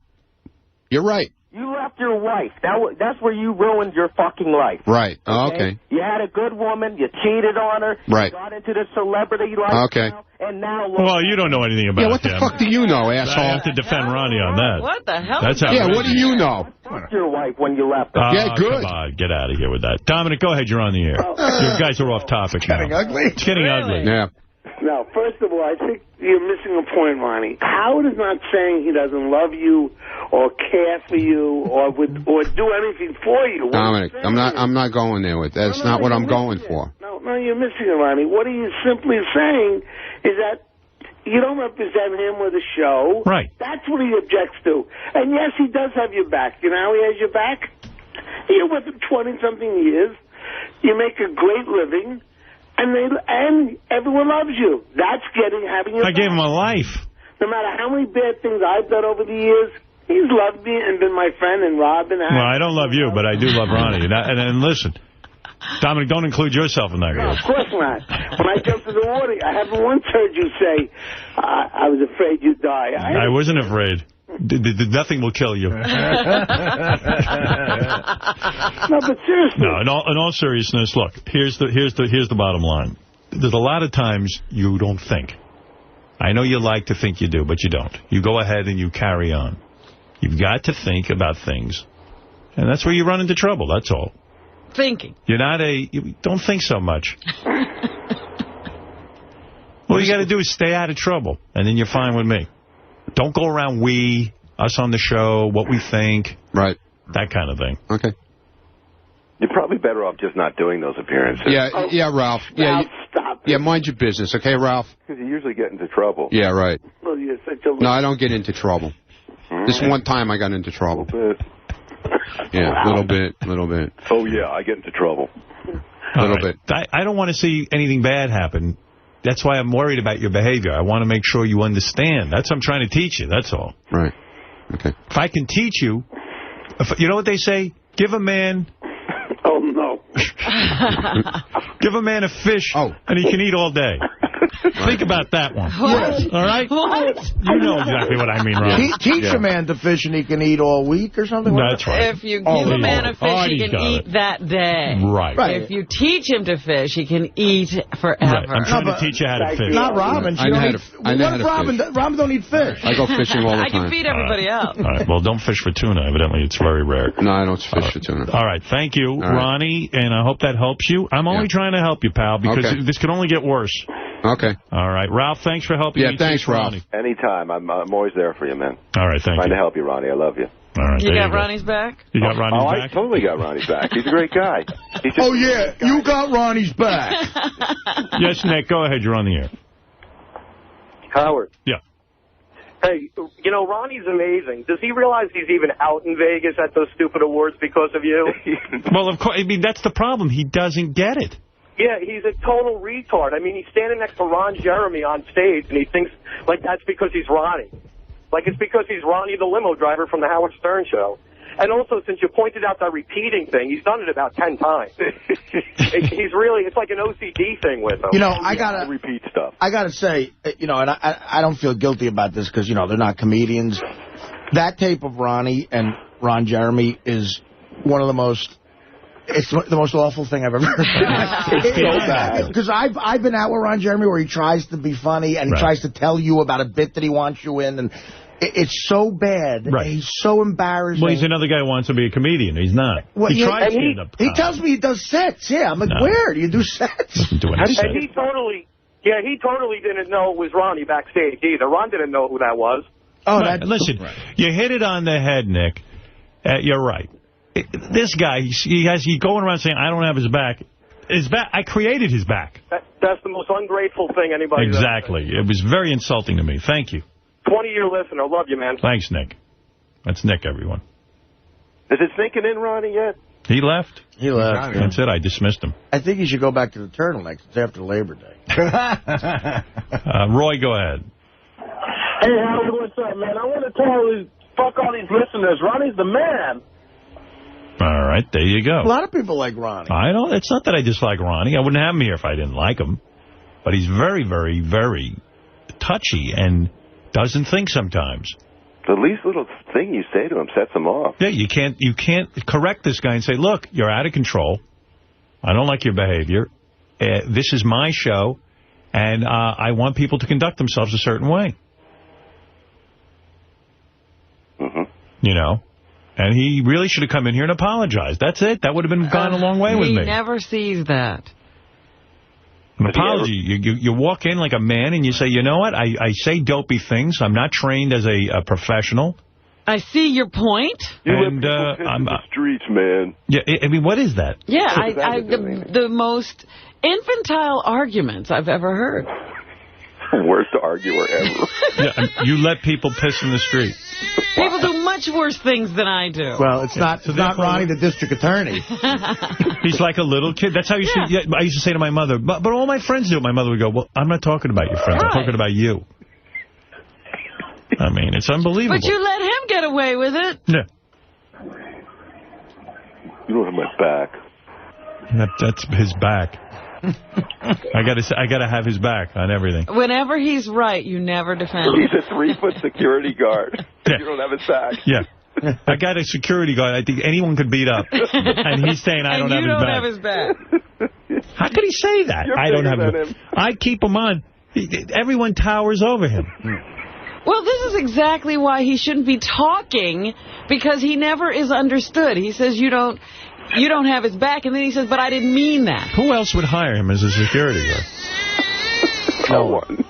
You're right. You left your wife. That's where you ruined your fucking life. Right. Okay. You had a good woman. You cheated on her. Right. You got into the celebrity lifestyle. Okay. And now look. Well, you don't know anything about him. Yeah, what the fuck do you know, asshole? I have to defend Ronnie on that. What the hell? That's what do you know? Fuck your wife when you left her. Yeah, good. Come on, get out of here with that. Dominic, go ahead. You're on the air. You guys are off topic now. It's getting ugly. It's getting ugly. Yeah. No, first of all, I think you're missing a point, Ronnie. Howard is not saying he doesn't love you or care for you or do anything for you. Dominic, I'm not going there with that. That's not what I'm going for. No, you're missing it, Ronnie. What he's simply saying is that you don't represent him with a show. Right. That's what he objects to. And yes, he does have your back. You know how he has your back? You're with him 20-something years. You make a great living. And everyone loves you. That's having your I gave him a life. No matter how many bad things I've done over the years, He's loved me and been my friend and Robin. Well, I don't love you, but I do love Ronnie. And listen, Dominic, don't include yourself in that group. No, of course not. When I jumped in the water, I haven't once heard you say, I was afraid you'd die. I wasn't afraid. Nothing will kill you. No, but seriously. No, in all seriousness, look, here's the bottom line. There's a lot of times you don't think. I know you like to think you do, but you don't. You go ahead and you carry on. You've got to think about things. And that's where you run into trouble, that's all. Thinking. You're not don't think so much. All you got to do is stay out of trouble, and then you're fine with me. Don't go around us on the show, what we think. Right. That kind of thing. Okay. You're probably better off just not doing those appearances. Yeah, Ralph. Ralph, stop. Yeah, mind your business, okay, Ralph? Because you usually get into trouble. Yeah, right. Well, you're such a... No, I don't get into trouble. This one time I got into trouble. A little bit. Yeah, a little bit. Oh, yeah, I get into trouble. A little bit. I don't want to see anything bad happen. That's why I'm worried about your behavior. I want to make sure you understand. That's what I'm trying to teach you. That's all. Right. Okay. If I can teach you, you know what they say? Give a man... Oh, no. Give a man a fish, and he can eat all day. Think about that one. Yes. All right? What? You know exactly what I mean, Ron. Teach a man to fish and he can eat all week or something like that? That's right. If you give a man a fish, he can eat that day. Right. If you teach him to fish, he can eat forever. Right. I'm trying to teach you how to fish. Not Robin. Robin don't eat fish. I go fishing all the time. I can feed everybody else. All right. Well, don't fish for tuna. Evidently, it's very rare. No, I don't fish for tuna. All right. Thank you, Ronnie, and I hope that helps you. I'm only trying to help you, pal, because this could only get worse. Okay. All right. Ralph, thanks for helping me. Yeah, thanks, Ralph. Ronnie. Anytime. I'm always there for you, man. All right, thank you. Trying to help you, Ronnie. I love you. All right, you got Ronnie's back? You got Ronnie's back? I totally got Ronnie's back. He's a great guy. Oh, yeah, you got Ronnie's back. Yes, Nick, go ahead. You're on the air. Howard. Yeah. Hey, you know, Ronnie's amazing. Does he realize he's even out in Vegas at those stupid awards because of you? Well, of course. I mean, that's the problem. He doesn't get it. Yeah, he's a total retard. I mean, he's standing next to Ron Jeremy on stage, and he thinks, like, that's because he's Ronnie. Like, it's because he's Ronnie the limo driver from the Howard Stern show. And also, since you pointed out that repeating thing, he's done it about 10 times. He's really, it's like an OCD thing with him. You know, I gotta repeat stuff. I gotta say, you know, and I don't feel guilty about this because, you know, they're not comedians. That tape of Ronnie and Ron Jeremy is one of the most... It's the most awful thing I've ever heard. It's so bad. Because I've been out with Ron Jeremy where he tries to be funny and he tries to tell you about a bit that he wants you in, and it's so bad. Right. He's so embarrassing. Well, he's another guy who wants to be a comedian. He's not. Well, he tries stand-up. He tells me he does sets. Yeah, I'm like, where do you do sets? And he totally didn't know it was Ronnie backstage either. Ron didn't know who that was. Oh, listen, you hit it on the head, Nick. You're right. This guy, he going around saying, I don't have his back. His back, I created his back. That's the most ungrateful thing anybody does. Exactly. It was very insulting to me. Thank you. 20-year listener. Love you, man. Thanks, Nick. That's Nick, everyone. Is it sinking in, Ronnie, yet? He left. He left. That's it. I dismissed him. I think he should go back to the turtlenecks. It's after Labor Day. Roy, go ahead. Hey, Howard, what's up, man? I want to fuck all these listeners. Ronnie's the man. All right, there you go. A lot of people like Ronnie. It's not that I dislike Ronnie. I wouldn't have him here if I didn't like him. But he's very, very, very touchy and doesn't think sometimes. The least little thing you say to him sets him off. Yeah, you can't correct this guy and say, look, you're out of control. I don't like your behavior. This is my show, and I want people to conduct themselves a certain way. Mm-hmm. You know? And he really should have come in here and apologized. That's it. That would have gone a long way with me. He never sees that. An apology. You walk in like a man and you say, you know what? I say dopey things. I'm not trained as a professional. I see your point. You let people piss in the streets, man. Yeah, I mean, what is that? Yeah, the most infantile arguments I've ever heard. Worst arguer ever. Yeah, you let people piss in the street. People do much worse things than I do. Well, it's not Ronnie, the district attorney. He's like a little kid. That's how I used to say to my mother, but all my friends do it. My mother would go, well, I'm not talking about your friends. I'm talking about you. I mean, it's unbelievable. But you let him get away with it. Yeah. You don't have my back. That's his back. I gotta have his back on everything. Whenever he's right, you never defend him. He's a 3-foot security guard. Yeah. You don't have his back. Yeah. I got a security guard I think anyone could beat up. And he's saying I don't have his back. How could he say that? You're I don't have him. I keep him on. Everyone towers over him. Well, this is exactly why he shouldn't be talking, because he never is understood. He says you don't have his back, and then he says, but I didn't mean that. Who else would hire him as a security guard? No one.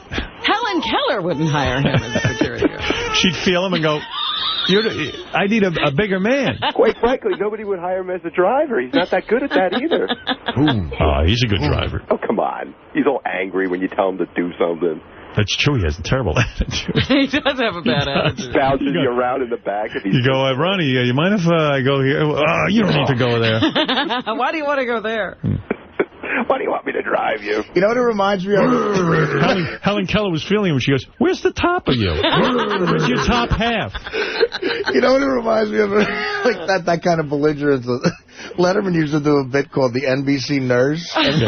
Helen Keller wouldn't hire him as a security guard. She'd feel him and go, I need a bigger man. Quite frankly, nobody would hire him as a driver. He's not that good at that either. Oh, he's a good driver. Oh, come on. He's all angry when you tell him to do something. That's true. He has a terrible attitude. He does have a bad attitude. Bounces you around in the back. If you go, Ronnie, you mind if I go here? You don't need to go there. Why do you want to go there? Why do you want me to drive you? You know what it reminds me of? Helen Keller was feeling him. She goes, where's the top of you? Where's your top half? You know what it reminds me of? Like that kind of belligerence. Letterman used to do a bit called the NBC Nurse. And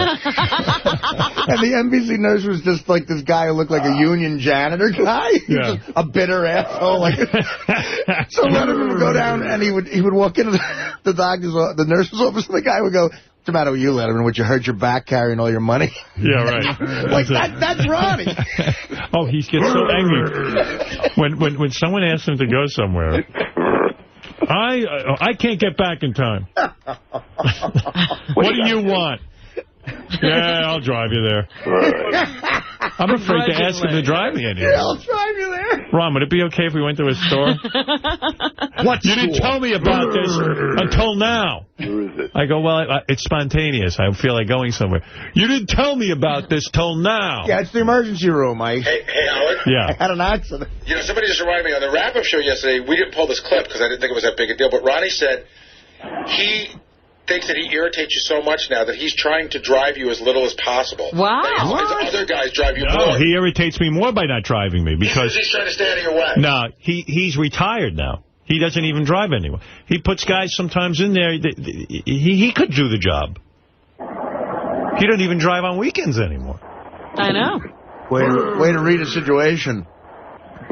the NBC Nurse was just like this guy who looked like a union janitor guy. Yeah. A bitter asshole. Like, so Letterman would go down and he would walk into the nurse's office, and the guy would go, what's the matter with you, Letterman? Would you hurt your back carrying all your money? Yeah, right. Like, that's Ronnie. Oh, he gets so angry. When someone asks him to go somewhere, I can't get back in time. What do you want? Yeah, I'll drive you there. I'm afraid to ask him to drive me anywhere. Yeah, I'll drive you there. Ron, would it be okay if we went to a store? You didn't tell me about this until now. Where is it? I go, well, it's spontaneous. I feel like going somewhere. You didn't tell me about this till now. Yeah, it's the emergency room, Mike. Hey, Howard? Yeah. I had an accident. You know, somebody just reminded me, on the wrap-up show yesterday, we didn't pull this clip because I didn't think it was that big a deal, but Ronnie said he thinks that he irritates you so much now that he's trying to drive you as little as possible. Wow. Because other guys drive you more. No, he irritates me more by not driving me because he's trying to stay out of your way. No, he's retired now. He doesn't even drive anymore. He puts guys sometimes in there. He could do the job. He doesn't even drive on weekends anymore. I know. Way to read a situation.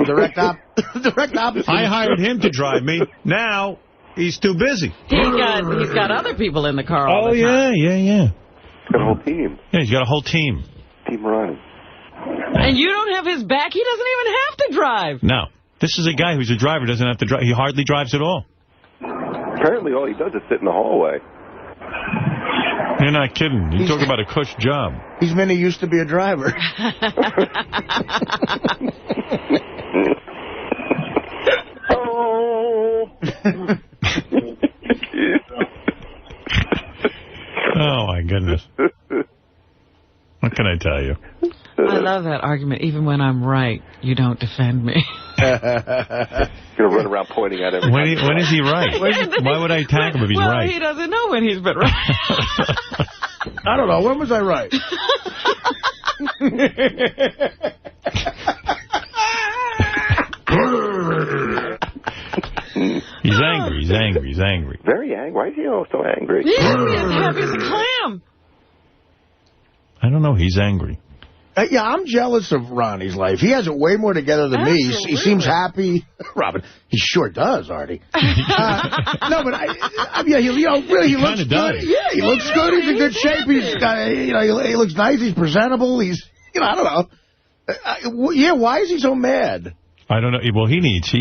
Direct opposite. I hired him to drive me. Now he's too busy. He's got other people in the car all the time. Yeah. He's got a whole team. Yeah, he's got a whole team. Team Ronnie. And you don't have his back. He doesn't even have to drive. No. This is a guy who's a driver, doesn't have to drive. He hardly drives at all. Apparently all he does is sit in the hallway. You're not kidding. You talk about a cush job. He's meant he used to be a driver. Oh, my goodness. What can I tell you? I love that argument. Even when I'm right, you don't defend me. Going to run around pointing at him. When is he right? Why would I attack him if he's right? Well, he doesn't know when he's been right. I don't know. When was I right? He's angry. Very angry. Why is he so angry? He's happy as a clam. I don't know. He's angry. Yeah, I'm jealous of Ronnie's life. He has it way more together than me. He seems happy. Robin, he sure does, Artie. No, but he looks good. Yeah, he looks good. He's in good shape. He's got, he looks nice. He's presentable. He's, I don't know. Yeah, why is he so mad? I don't know. Well, he needs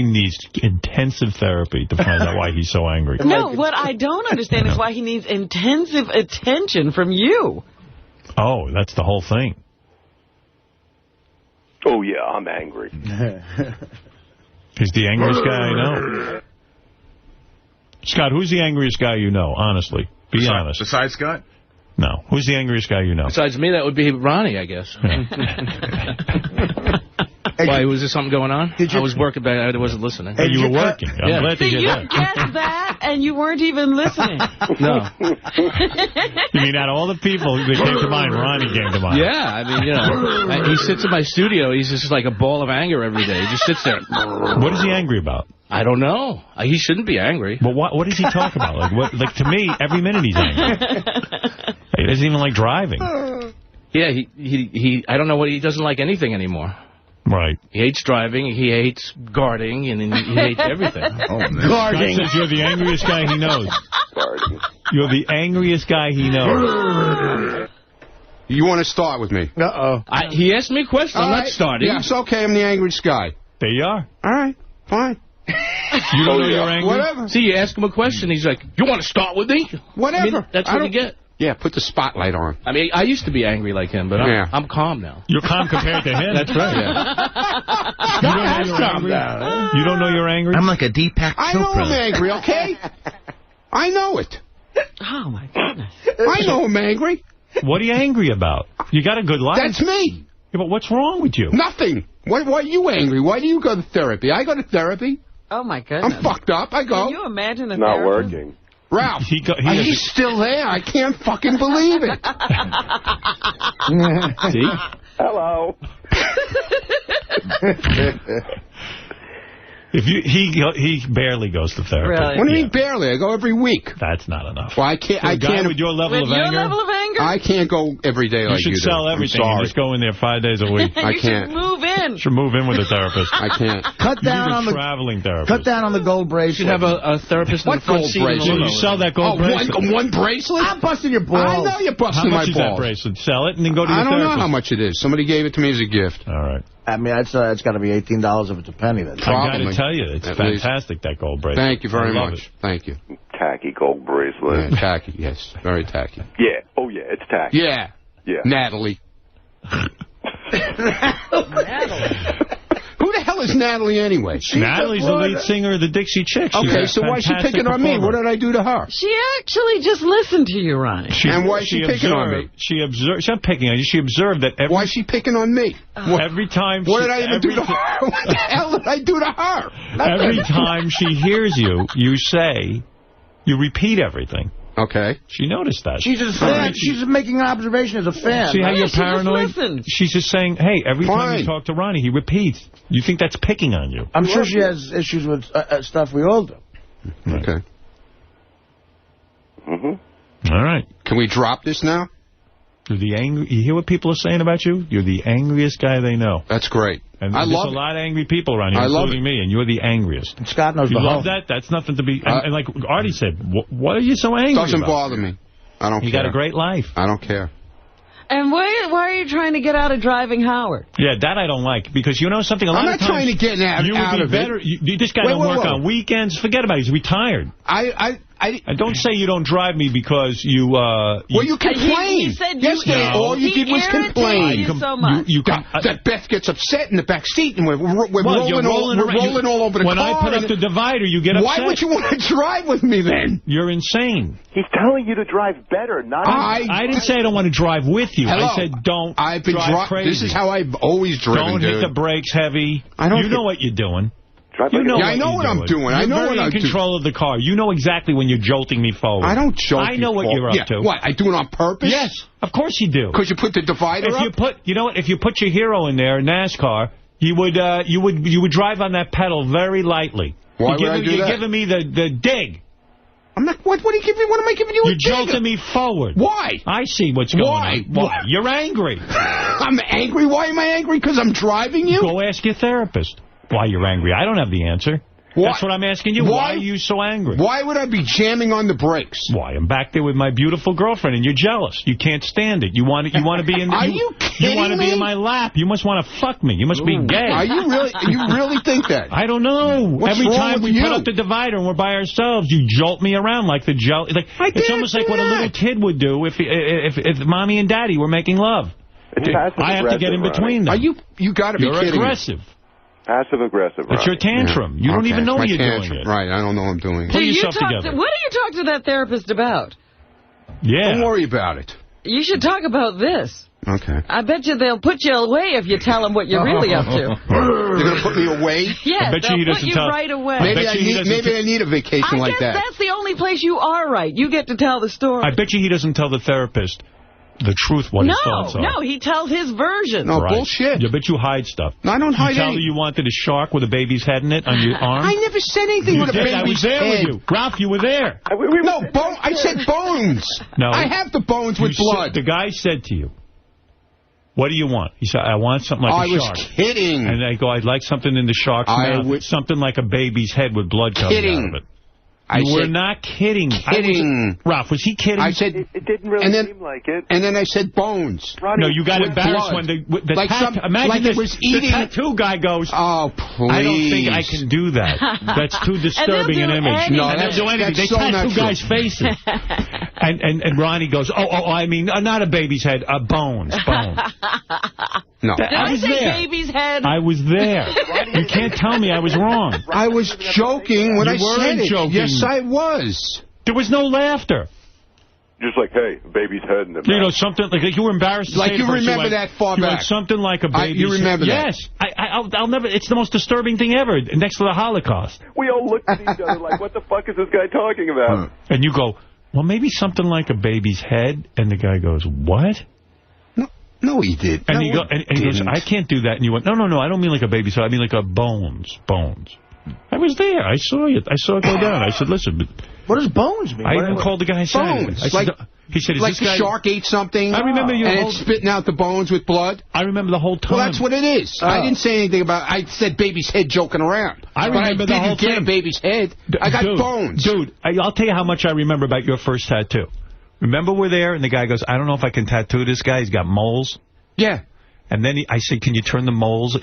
intensive therapy to find out why he's so angry. No, what I don't understand is why he needs intensive attention from you. Oh, that's the whole thing. Oh, yeah, I'm angry. He's the angriest guy I know. Scott, who's the angriest guy you know, honestly? Be honest. Besides Scott? No. Who's the angriest guy you know? Besides me, that would be Ronnie, I guess. Why, was there something going on? I was working, but I wasn't listening. Hey, you were working. I'm glad to hear that. You guessed that, and you weren't even listening. No. You mean out of all the people that came to mind, Ronnie came to mind? Yeah, I mean, you know, he sits in my studio. He's just like a ball of anger every day. He just sits there. What is he angry about? I don't know. He shouldn't be angry. But what does he talk about? Like to me, every minute he's angry. He doesn't even like driving. Yeah, he I don't know what he doesn't like anything anymore. Right. He hates driving, he hates guarding, and he hates everything. Oh, man. Guarding. Says you're the angriest guy he knows. Guarding. You're the angriest guy he knows. You want to start with me? Uh-oh. He asked me a question. I'm not starting. Yeah, it's okay. I'm the angriest guy. There you are. All right. Fine. You don't know you're angry? Whatever. See, you ask him a question, he's like, you want to start with me? Whatever. I mean, that's what you get. Yeah, put the spotlight on. I mean, I used to be angry like him, but I'm calm now. You're calm compared to him. That's right. Yeah. You don't know you're angry? You don't know you're angry? I'm like a Deepak Chopra. I know I'm angry, okay? I know it. Oh, my goodness. I know I'm angry. What are you angry about? You got a good life. That's me. Yeah, but what's wrong with you? Nothing. Why are you angry? Why do you go to therapy? I go to therapy. Oh, my goodness. I'm fucked up. I go. Can you imagine a Not therapist? working. Ralph, he's still there. I can't fucking believe it. See? Hello. He barely goes to therapy. Really? What do you mean barely? I go every week. That's not enough. Well, I can't. I can't. With your level of anger, I can't go every day like you do. You should sell everything and just go in there 5 days a week. I can't. You should move in. Should move in with a therapist. I can't. Cut down on the traveling therapist. Cut down on the gold bracelet. You should have a therapist in the front seat. You sell that gold bracelet. One bracelet? I'm busting your balls. I know you're busting my balls. How much is that bracelet? Sell it and then go to your therapist. I don't therapist. know how much it is. Somebody gave it to me as a gift. All right. I mean, it's got to be $18 if it's a penny. Then. I got to tell you, it's fantastic, that gold bracelet. Thank you very much. Thank you. Tacky gold bracelet. Yeah, tacky, yes. Very tacky. Yeah. Oh, yeah, it's tacky. Yeah. Yeah. Natalie. Who the hell is Natalie anyway? Natalie's the lead singer of the Dixie Chicks. Okay, so why is she picking on me? What did I do to her? She actually just listened to you, Ronnie. And why is she picking on me? She observed. She's not picking on you. She observed that every... Why is she picking on me? Every time... What did I even do to her? What the hell did I do to her? Every time she hears you, you repeat everything. Okay. She noticed that. She's just fan. She's just making an observation as a fan. See how you're paranoid? She's just saying, hey, every time you talk to Ronnie, he repeats. You think that's picking on you. I'm sure she has issues with stuff we all do. Okay. All right. Can we drop this now? You hear what people are saying about you? You're the angriest guy they know. That's great. And there's a lot of angry people around here, including me, and you're the angriest. And Scott knows you love that? That's nothing to be... And like Artie said, what are you so angry about? Doesn't bother me. I don't care. You got a great life. I don't care. And why are you trying to get out of driving Howard? Yeah, that I don't like. Because you know something? I'm not trying to get out of it. This guy don't work on weekends. Forget about it. He's retired. And don't say you don't drive me because you... well, you complain. He said all you did was complain. So much. That Beth gets upset in the back seat, and we're rolling all over the car. When I put up the divider, you get upset. Why would you want to drive with me then? You're insane. He's telling you to drive better, not... I didn't say I don't want to drive with you. Hello. I said don't drive crazy. This is how I've always driven, Don't hit the brakes heavy. You know what you're doing. I know what I'm doing. I know what I'm doing. You're in control of the car. You know exactly when you're jolting me forward. I don't jolt I know what you're up to. What, I do it on purpose? Yes, of course you do. Because you put the divider up? You know what? If you put your hero in there, NASCAR, you would drive on that pedal very lightly. Why would I do that? You're giving me the dig. I'm not. What are you giving? What am I giving you? You're jolting me forward. Why? I see what's going on. Why? You're angry. I'm angry. Why am I angry? Because I'm driving you? Go ask your therapist why you're angry. I don't have the answer. That's what I'm asking you. Why are you so angry? Why would I be jamming on the brakes? Why? I'm back there with my beautiful girlfriend, and you're jealous. You can't stand it. You want to be in. Are you kidding You want to be in my lap. You must want to fuck me. You must be gay. Are you really? You really think that? I don't know. What's Every wrong time with we you? put up the divider and we're by ourselves, you jolt me around like the jolt. It's almost like what a little kid would do if mommy and daddy were making love. I have to get in between them. You got to be kidding me. You're aggressive. Passive-aggressive, It's your tantrum. You don't even know you're doing it. Right, I don't know I'm doing it. Pull yourself together. What do you talk to that therapist about? Yeah. Don't worry about it. You should talk about this. Okay. I bet you they'll put you away if you tell them what you're really up to. They're going to put me away? Yes, they'll put you right away. Maybe I need a vacation like that. I guess that's the only place you are right. You get to tell the story. I bet you he doesn't tell the therapist the truth, what his thoughts are. No, he tells his version. No, bullshit. I bet you hide stuff. No, I don't hide anything. You tell her you wanted a shark with a baby's head in it on your arm? I never said anything with a baby's head. I was there with you. Ralph, you were there. No, I said bones. No. I have the bones with blood. The guy said to you, what do you want? He said, I want something like a shark. I was kidding. And I go, I'd like something in the shark's mouth. Something like a baby's head with blood coming out of it. You were not kidding. Ralph, was he kidding? I said it didn't really seem like it. And then I said bones. Ronnie, no, you got embarrassed when the imagine this, the tattoo guy goes, oh, please. I don't think I can do that. That's too disturbing an image. No, they'll do anything. They tattoo guys' faces. and Ronnie goes, I mean, not a baby's head, bones. No. Did I say baby's head? I was there. You can't tell me I was wrong. I was joking when I said it. Joking. Yes, I was. There was no laughter. Just like, hey, baby's head in the mouth. You know, something like you were embarrassed to like say you remember that far back. Like something like a baby's you remember head. that? Yes. I'll never. It's the most disturbing thing ever, next to the Holocaust. We all looked at each other like, what the fuck is this guy talking about? And you go, well, maybe something like a baby's head. And the guy goes, what? No, he did. And he goes, I can't do that. And you went, no, I don't mean like a baby's head. I mean like a bones. I was there. I saw it. I saw it go down. I said, listen. What does bones mean? I even called the guy inside. Bones. He said, is like this guy... the shark ate something. I remember you. And it's spitting out the bones with blood. I remember the whole time. Well, that's what it is. I didn't say anything about... I said baby's head joking around. I remember the whole thing. I didn't get a baby's head. I got bones. Dude, I'll tell you how much I remember about your first tattoo. Remember we're there, and the guy goes, I don't know if I can tattoo this guy. He's got moles. Yeah. And then I said, can you turn the moles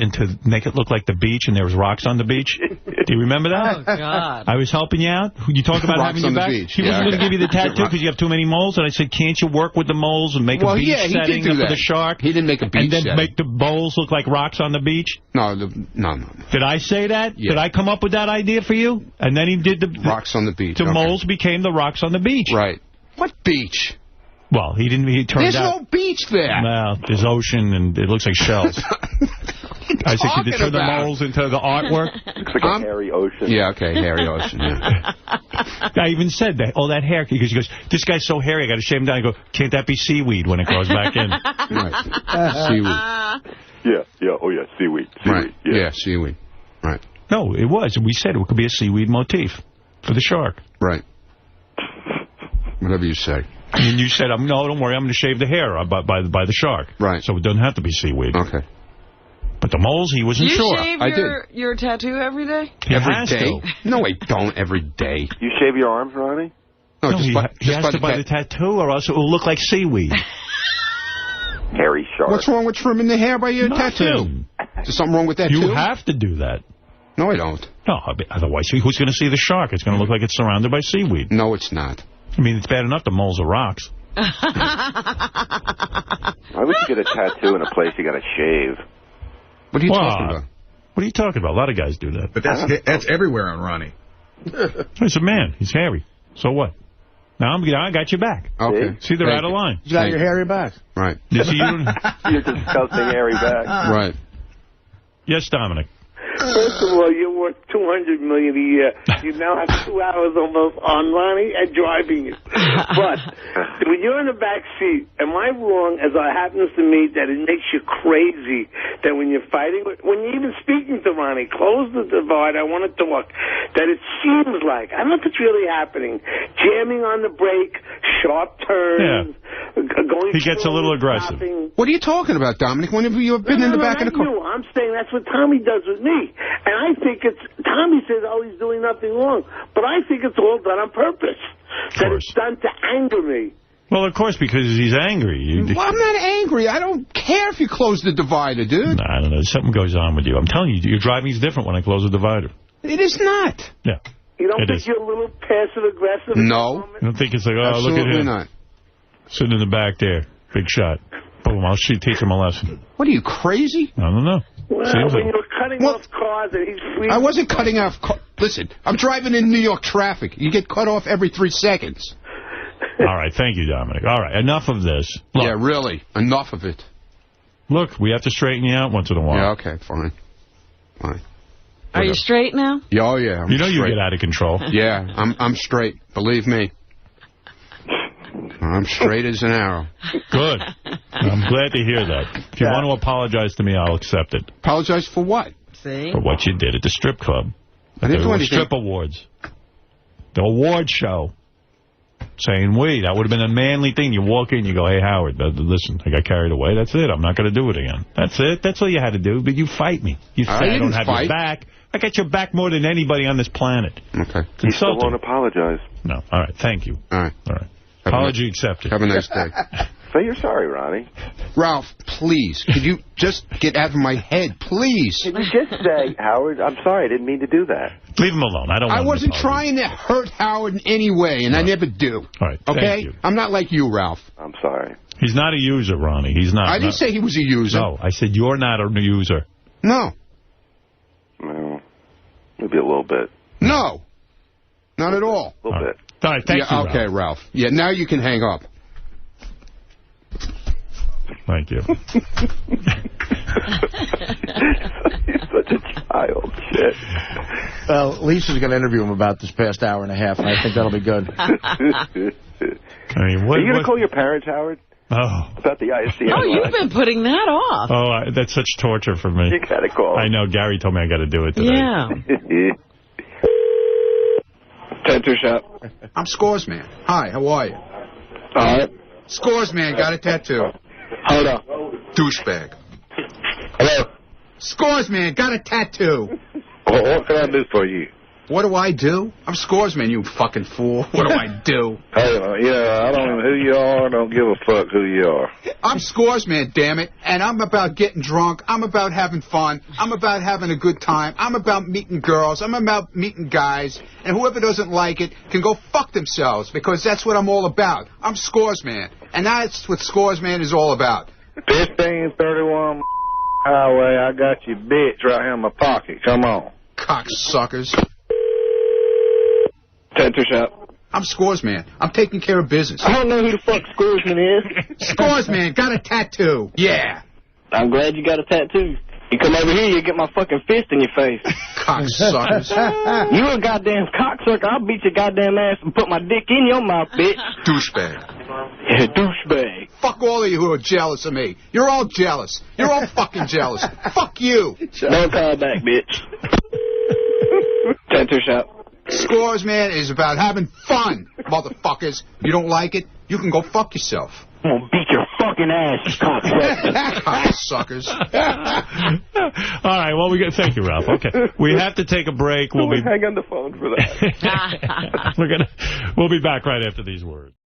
make it look like the beach, and there was rocks on the beach? Do you remember that? Oh, God. I was helping you out. You talk about having your back. He wasn't going to give you the tattoo because you have too many moles. And I said, can't you work with the moles and make a beach setting for the shark? He didn't make a beach setting. And then make the moles look like rocks on the beach? No. Did I say that? Yeah. Did I come up with that idea for you? And then he did the... Rocks on the beach. The moles became the rocks on the beach. Right. What beach? Well, he turned out... There's no beach there. No, there's otion, and it looks like shells. I said, could you turn the moles into the artwork? Looks like a hairy ocean. Yeah, okay, hairy ocean, yeah. I even said that, that hair, because he goes, this guy's so hairy, I got to shave him down. I go, can't that be seaweed when it goes back in? Right. Seaweed. Yeah, seaweed. Right, yeah, seaweed. Right. No, it was. We said it could be a seaweed motif for the shark. Right. Whatever you say. And you said, no, don't worry, I'm going to shave the hair by the shark. Right. So it doesn't have to be seaweed. Okay. But the moles, he wasn't sure. You shave your tattoo every day? Every day? No, I don't every day. You shave your arms, Ronnie? No, he has to buy the tattoo or else it will look like seaweed. Hairy shark. What's wrong with trimming the hair by your tattoo? Is there something wrong with that, too? You have to do that. No, I don't. No, otherwise, who's going to see the shark? It's going to look like it's surrounded by seaweed. No, it's not. I mean, it's bad enough the moles are rocks. Why would you get a tattoo in a place you got to shave? What are you talking about? What are you talking about? A lot of guys do that. But that's everywhere on Ronnie. He's a man. He's hairy. So what? Now I got your back. Okay. See, they're out of line. You got your hairy back. Right. You see, you're disgusting hairy back. Right. Yes, Dominic. First of all, you're worth $200 million a year. You now have 2 hours almost on Ronnie and driving it. But when you're in the back seat, am I wrong, as it happens to me, that it makes you crazy that when you're fighting, when you're even speaking to Ronnie, close the divide, I want to talk, that it seems like, I don't know if it's really happening, jamming on the brake, sharp turns, going. He gets a little aggressive. Stopping. What are you talking about, Dominic? When have you been in the back of the car? I'm saying that's what Tommy does with me. And I think Tommy says, he's doing nothing wrong. But I think it's all done on purpose. That it's done to anger me. Well, of course, because he's angry. Well, I'm not angry. I don't care if you close the divider, dude. I don't know. Something goes on with you. I'm telling you, your driving's different when I close the divider. It is not. Yeah. You don't think you're a little passive-aggressive? No. You don't think it's like, look at him. Absolutely not. Sitting in the back there. Big shot. Boom, I'll teach him a lesson. What, are you crazy? I don't know. Well, when you're cutting off cars and he's free... I wasn't cutting off... Listen, I'm driving in New York traffic. You get cut off every 3 seconds. All right, thank you, Dominic. All right, enough of this. Look, yeah, really, enough of it. Look, we have to straighten you out once in a while. Yeah, okay, fine. Fine. Are you straight now? Yeah, oh, yeah. You know you get out of control. Yeah, I'm straight. Believe me. I'm straight as an arrow. Good. I'm glad to hear that. If you want to apologize to me, I'll accept it. Apologize for what? See? For what you did at the strip club. I didn't do anything. Strip awards. The award show. Saying, wait, that would have been a manly thing. You walk in, you go, hey, Howard, listen, I got carried away. That's it. I'm not going to do it again. That's it. That's all you had to do. But you fight me. You say I don't have your back. I got your back more than anybody on this planet. Okay. You still won't apologize. No. All right. Thank you. All right. All right. Apology accepted. Have a nice day. Say you're sorry, Ronnie. Ralph, please, could you just get out of my head, please? Can you just say, Howard, I'm sorry, I didn't mean to do that. Leave him alone. I wasn't trying to hurt Howard in any way, and I never do. All right, okay? Thank you. I'm not like you, Ralph. I'm sorry. He's not a user, Ronnie. He's not. I didn't say he was a user. No, I said you're not a user. No. No. Maybe a little bit. No. Not at all. A little bit. All right, thank you, Ralph. Okay, Ralph. Yeah, now you can hang up. Thank you. He's such a child. Shit. Well, Lisa's going to interview him about this past hour and a half, and I think that'll be good. I mean, are you going to call your parents, Howard? Oh. About the ISDN Oh, you've been putting that off. Oh, that's such torture for me. You got to call. I know. Gary told me I got to do it today. Yeah. Tattoo shop. I'm Scores Man. Hi, how are you? All right. Scores Man, got a tattoo. Hold on. Douchebag. Hello. Scores Man, got a tattoo. What can I do for you? What do I do? I'm Scores Man, you fucking fool. What do I do? Hey, yeah, I don't know who you are. I don't give a fuck who you are. I'm Scores Man, damn it. And I'm about getting drunk. I'm about having fun. I'm about having a good time. I'm about meeting girls. I'm about meeting guys. And whoever doesn't like it can go fuck themselves, because that's what I'm all about. I'm Scores Man. And that's what Scores Man is all about. 1531 highway. I got your bitch right here in my pocket. Come on. Cocksuckers. Tattoo shop. I'm Scores Man. I'm taking care of business. I don't know who the fuck Scoresman is. Scores Man, got a tattoo. Yeah. I'm glad you got a tattoo. You come over here, you get my fucking fist in your face. Cocksuckers. You a goddamn cocksucker. I'll beat your goddamn ass and put my dick in your mouth, bitch. Douchebag. Yeah, douchebag. Fuck all of you who are jealous of me. You're all jealous. You're all fucking jealous. Fuck you. Don't call back, bitch. Tattoo shop. Scores Man is about having fun, motherfuckers. You don't like it? You can go fuck yourself. I'm gonna beat your fucking ass, cocksuckers. All right, well, thank you, Ralph. Okay, we have to take a break. We'll hang on the phone for that. We'll be back right after these words.